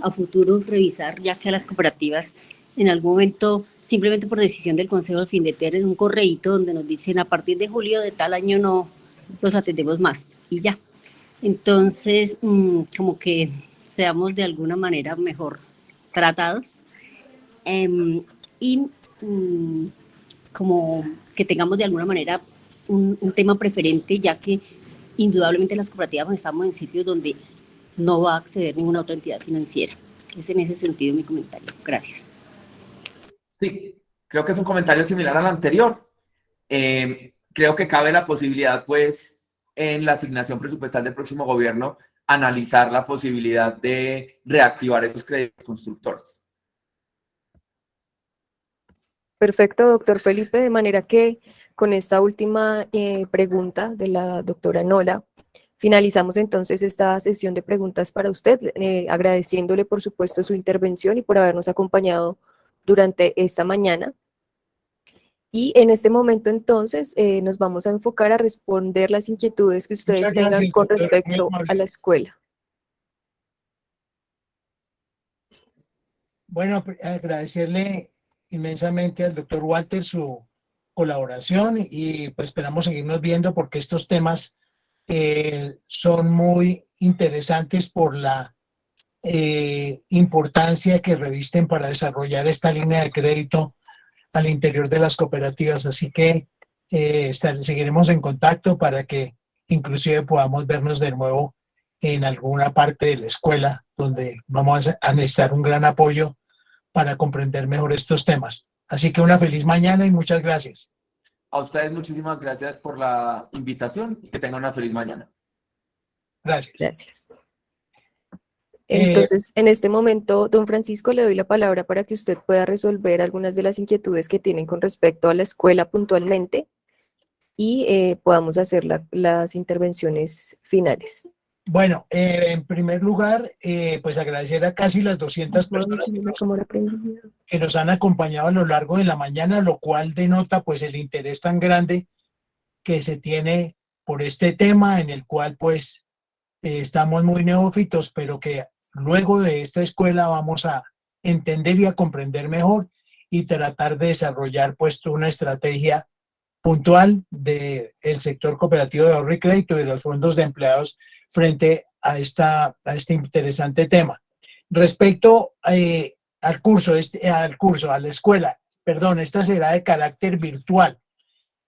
a futuro revisar, ya que a las cooperativas en algún momento, simplemente por decisión del Consejo de Findeter, en un correíto donde nos dicen a partir de julio de tal año no los atendemos más y ya. Entonces, como que seamos de alguna manera mejor tratados y como que tengamos de alguna manera un tema preferente, ya que indudablemente las cooperativas estamos en sitios donde no va a acceder ninguna otra entidad financiera. Es en ese sentido mi comentario. Gracias. Sí, creo que es un comentario similar al anterior. Creo que cabe la posibilidad, pues, en la asignación presupuestal del próximo gobierno, analizar la posibilidad de reactivar esos créditos constructores. Perfecto, doctor Felipe, de manera que con esta última pregunta de la doctora Nora, finalizamos entonces esta sesión de preguntas para usted, agradeciéndole por supuesto su intervención y por habernos acompañado durante esta mañana. Y en este momento entonces nos vamos a enfocar a responder las inquietudes que ustedes Muchas tengan gracias, con doctor, muy respecto amable. a la escuela. Bueno, agradecerle inmensamente al doctor Walter su colaboración y pues esperamos seguirnos viendo porque estos temas son muy interesantes por la importancia que revisten para desarrollar esta línea de crédito al interior de las cooperativas. Así que seguiremos en contacto para que inclusive podamos vernos de nuevo en alguna parte de la escuela donde vamos a necesitar un gran apoyo para comprender mejor estos temas. Así que una feliz mañana y muchas gracias. A ustedes muchísimas gracias por la invitación y que tengan una feliz mañana. Gracias. Gracias. Entonces, en este momento, don Francisco, le doy la palabra para que usted pueda resolver algunas de las inquietudes que tienen con respecto a la escuela puntualmente y podamos hacer las intervenciones finales. Bueno, en primer lugar, pues agradecer a casi las 200 personas que nos han acompañado a lo largo de la mañana, lo cual denota pues el interés tan grande que se tiene por este tema en el cual pues estamos muy neófitos, pero que luego de esta escuela vamos a entender y a comprender mejor y tratar de desarrollar pues una estrategia puntual del sector cooperativo de ahorro y crédito y de los fondos de empleados frente a este interesante tema. Respecto al curso, a la escuela, perdón, esta será de carácter virtual.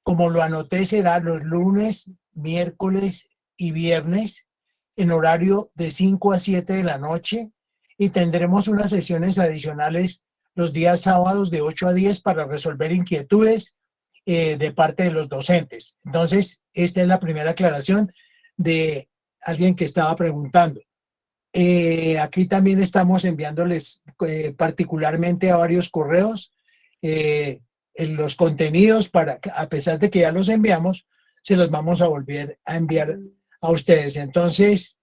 Como lo anoté, será los lunes, miércoles y viernes en horario de 5 a 7 de la noche y tendremos unas sesiones adicionales los días sábados de 8 a 10 para resolver inquietudes de parte de los docentes. Entonces, esta es la primera aclaración de alguien que estaba preguntando. Aquí también estamos enviándoles particularmente a varios correos en los contenidos para que, a pesar de que ya los enviamos, se los vamos a volver a enviar a ustedes. Entonces,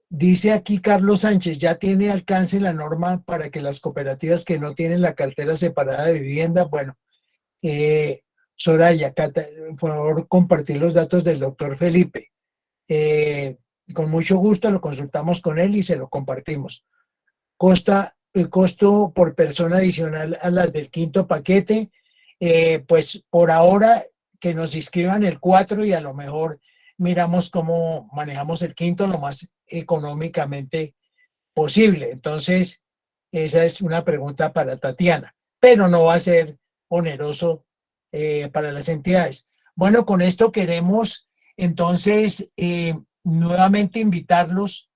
dice aquí Carlos Sánchez, ya tiene alcance la norma para que las cooperativas que no tienen la cartera separada de vivienda, bueno, Soraya, por favor, compartir los datos del doctor Felipe. Con mucho gusto lo consultamos con él y se lo compartimos. El costo por persona adicional a las del quinto paquete, pues por ahora que nos inscriban el 4 y a lo mejor miramos cómo manejamos el quinto lo más económicamente posible. Entonces, esa es una pregunta para Tatiana, pero no va a ser oneroso para las entidades. Bueno, con esto queremos entonces nuevamente invitarlos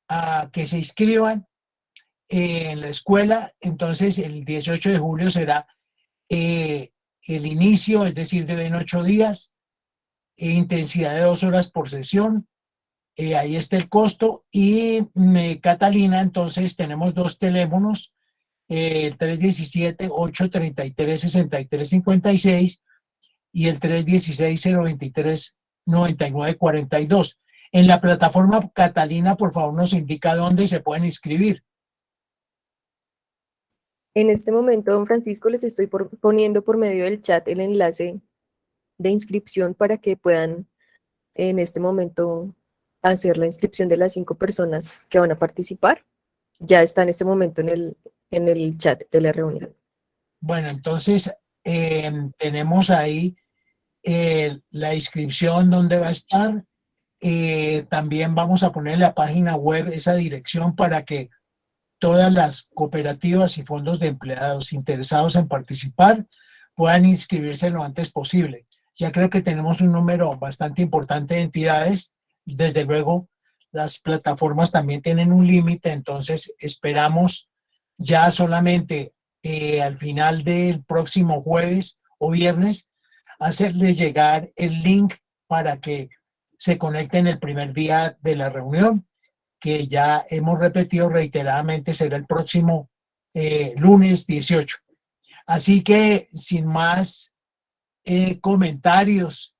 a que se inscriban en la escuela. Entonces, el 18 de julio será el inicio, es decir, de en 8 días, intensidad de 2 horas por sesión. Ahí está el costo. Y Catalina, entonces tenemos 2 teléfonos, el 317-833-6356 y el 316-023-9942. En la plataforma Catalina, por favor, nos indica dónde se pueden inscribir. En este momento, don Francisco, les estoy poniendo por medio del chat el enlace de inscripción para que puedan en este momento hacer la inscripción de las 5 personas que van a participar. Ya está en este momento en el chat de la reunión. Bueno, entonces tenemos ahí la inscripción donde va a estar. También vamos a poner en la página web esa dirección para que todas las cooperativas y fondos de empleados interesados en participar puedan inscribirse lo antes posible. Ya creo que tenemos un número bastante importante de entidades. Desde luego, las plataformas también tienen un límite, entonces esperamos ya solamente al final del próximo jueves o viernes hacerles llegar el link para que se conecten el primer día de la reunión, que ya hemos repetido reiteradamente será el próximo lunes 18. Así que sin más comentarios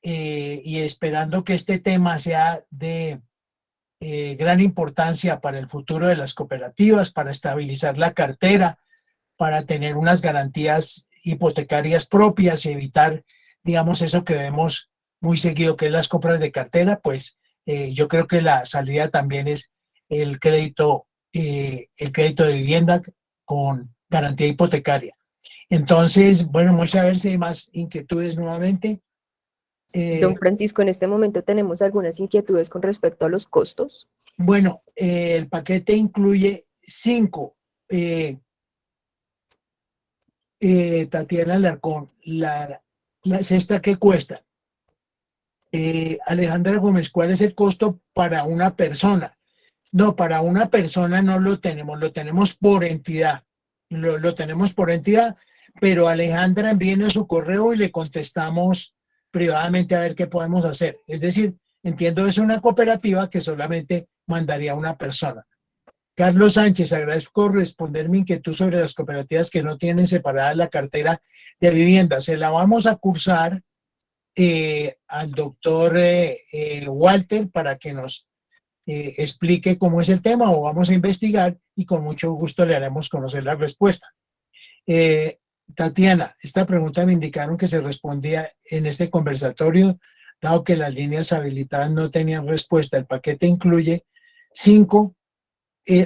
y esperando que este tema sea de gran importancia para el futuro de las cooperativas, para estabilizar la cartera, para tener unas garantías hipotecarias propias y evitar, digamos, eso que vemos muy seguido, que es las compras de cartera, pues yo creo que la salida también es el crédito de vivienda con garantía hipotecaria. Entonces, bueno, vamos a ver si hay más inquietudes nuevamente. Don Francisco, en este momento tenemos algunas inquietudes con respecto a los costos. Bueno, el paquete incluye 5. Tatiana Alarcón, la cesta que cuesta. Alejandra Gómez, ¿cuál es el costo para una persona? No, para una persona no lo tenemos por entidad. Lo tenemos por entidad, pero Alejandra envíenos su correo y le contestamos privadamente a ver qué podemos hacer. Es decir, entiendo, es una cooperativa que solamente mandaría una persona. Carlos Sánchez, agradezco responder mi inquietud sobre las cooperativas que no tienen separada la cartera de vivienda. Se la vamos a cursar al doctor Walter para que nos explique cómo es el tema, o vamos a investigar y con mucho gusto le haremos conocer la respuesta. Tatiana, esta pregunta me indicaron que se respondía en este conversatorio, dado que las líneas habilitadas no tenían respuesta. El paquete incluye 5.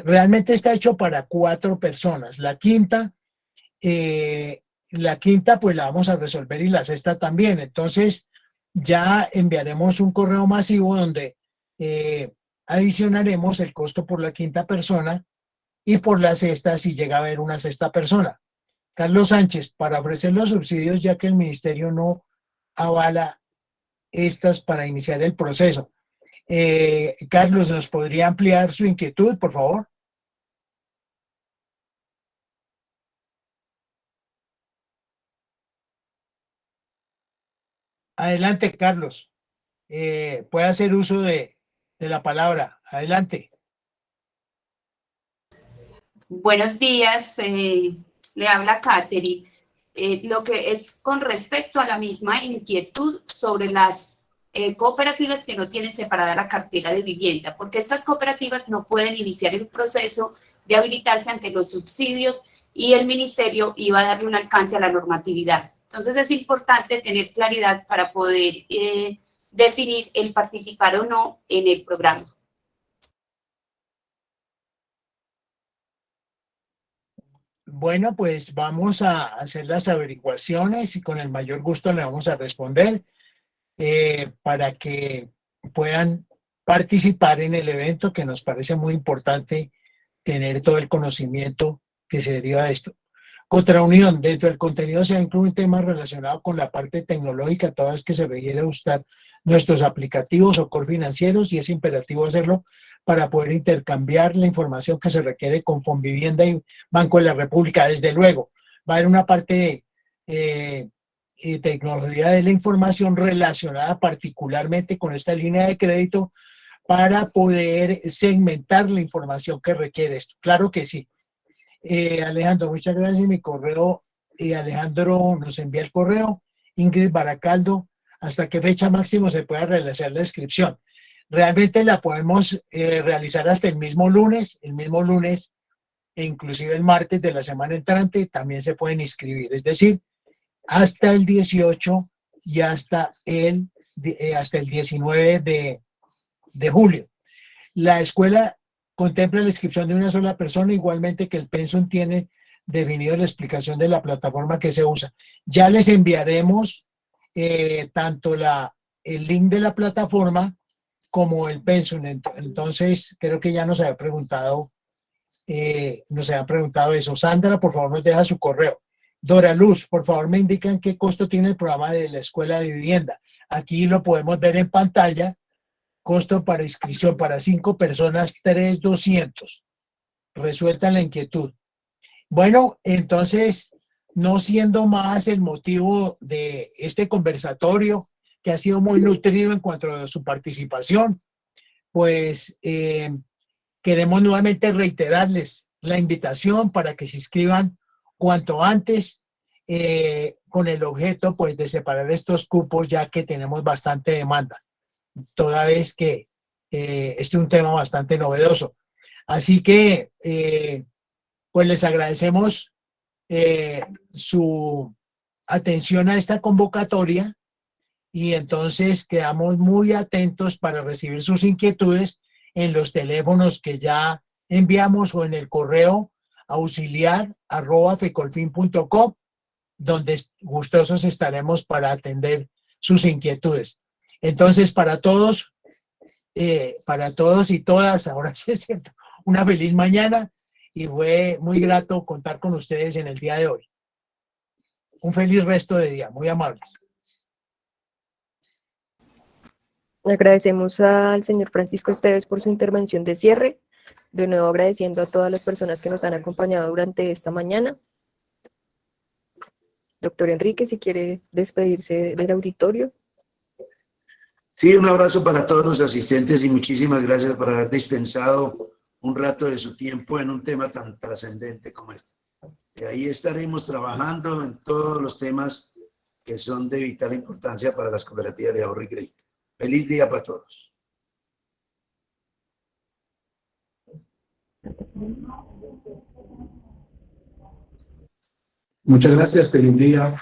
Realmente está hecho para 4 personas. La quinta pues la vamos a resolver, y la sexta también. Entonces ya enviaremos un correo masivo donde adicionaremos el costo por la quinta persona y por la sexta si llega a haber una sexta persona. Carlos Sánchez, para ofrecer los subsidios, ya que el ministerio no avala estas para iniciar el proceso. Carlos, ¿nos podría ampliar su inquietud, por favor? Adelante, Carlos. Puede hacer uso de la palabra. Adelante. Buenos días, le habla Katherine. Lo que es con respecto a la misma inquietud sobre las cooperativas que no tienen separada la cartera de vivienda, porque estas cooperativas no pueden iniciar el proceso de habilitarse ante los subsidios y el ministerio iba a darle un alcance a la normatividad. Entonces es importante tener claridad para poder definir el participar o no en el programa. Bueno, pues vamos a hacer las averiguaciones y con el mayor gusto le vamos a responder para que puedan participar en el evento, que nos parece muy importante tener todo el conocimiento que se deriva de esto. Contraunión, dentro del contenido se incluye un tema relacionado con la parte tecnológica, toda vez que se requiere usar nuestros aplicativos o core financieros, y es imperativo hacerlo para poder intercambiar la información que se requiere con Fonvivienda y Banco de la República. Desde luego, va a haber una parte de tecnología de la información relacionada particularmente con esta línea de crédito para poder segmentar la información que requiere esto. Claro que sí. Alejandro, muchas gracias. Mi correo, Alejandro nos envía el correo Ingrid Baracaldo, ¿hasta qué fecha máximo se puede realizar la inscripción? Realmente la podemos realizar hasta el mismo lunes e inclusive el martes de la semana entrante también se pueden inscribir, es decir, hasta el 18 y hasta el 19 de julio. La escuela contempla la inscripción de una sola persona, igualmente que el pensum tiene definido la explicación de la plataforma que se usa. Ya les enviaremos tanto el link de la plataforma como el pensum. Entonces, creo que ya nos había preguntado eso. Sandra, por favor, nos deja su correo. Dora Luz, por favor, me indican qué costo tiene el programa de la Escuela de Vivienda. Aquí lo podemos ver en pantalla. Costo para inscripción para 5 personas, 3,200. Resuelta la inquietud. Bueno, entonces, no siendo más el motivo de este conversatorio, que ha sido muy nutrido en cuanto a su participación, pues queremos nuevamente reiterarles la invitación para que se inscriban cuanto antes con el objeto pues, de separar estos cupos, ya que tenemos bastante demanda, toda vez que este es un tema bastante novedoso. Así que, pues les agradecemos su atención a esta convocatoria y entonces quedamos muy atentos para recibir sus inquietudes en los teléfonos que ya enviamos o en el correo auxiliar@fecolfin.com, donde gustosos estaremos para atender sus inquietudes. Entonces, para todos y todas, ahora sí es cierto, una feliz mañana y fue muy grato contar con ustedes en el día de hoy. Un feliz resto de día, muy amables. Agradecemos al señor Francisco Esteves por su intervención de cierre. De nuevo agradeciendo a todas las personas que nos han acompañado durante esta mañana. Doctor Enrique, si quiere despedirse del auditorio. Sí, un abrazo para todos los asistentes y muchísimas gracias por haber dispensado un rato de su tiempo en un tema tan trascendente como este. Y ahí estaremos trabajando en todos los temas que son de vital importancia para las cooperativas de ahorro y crédito. Feliz día para todos. Muchas gracias, feliz día.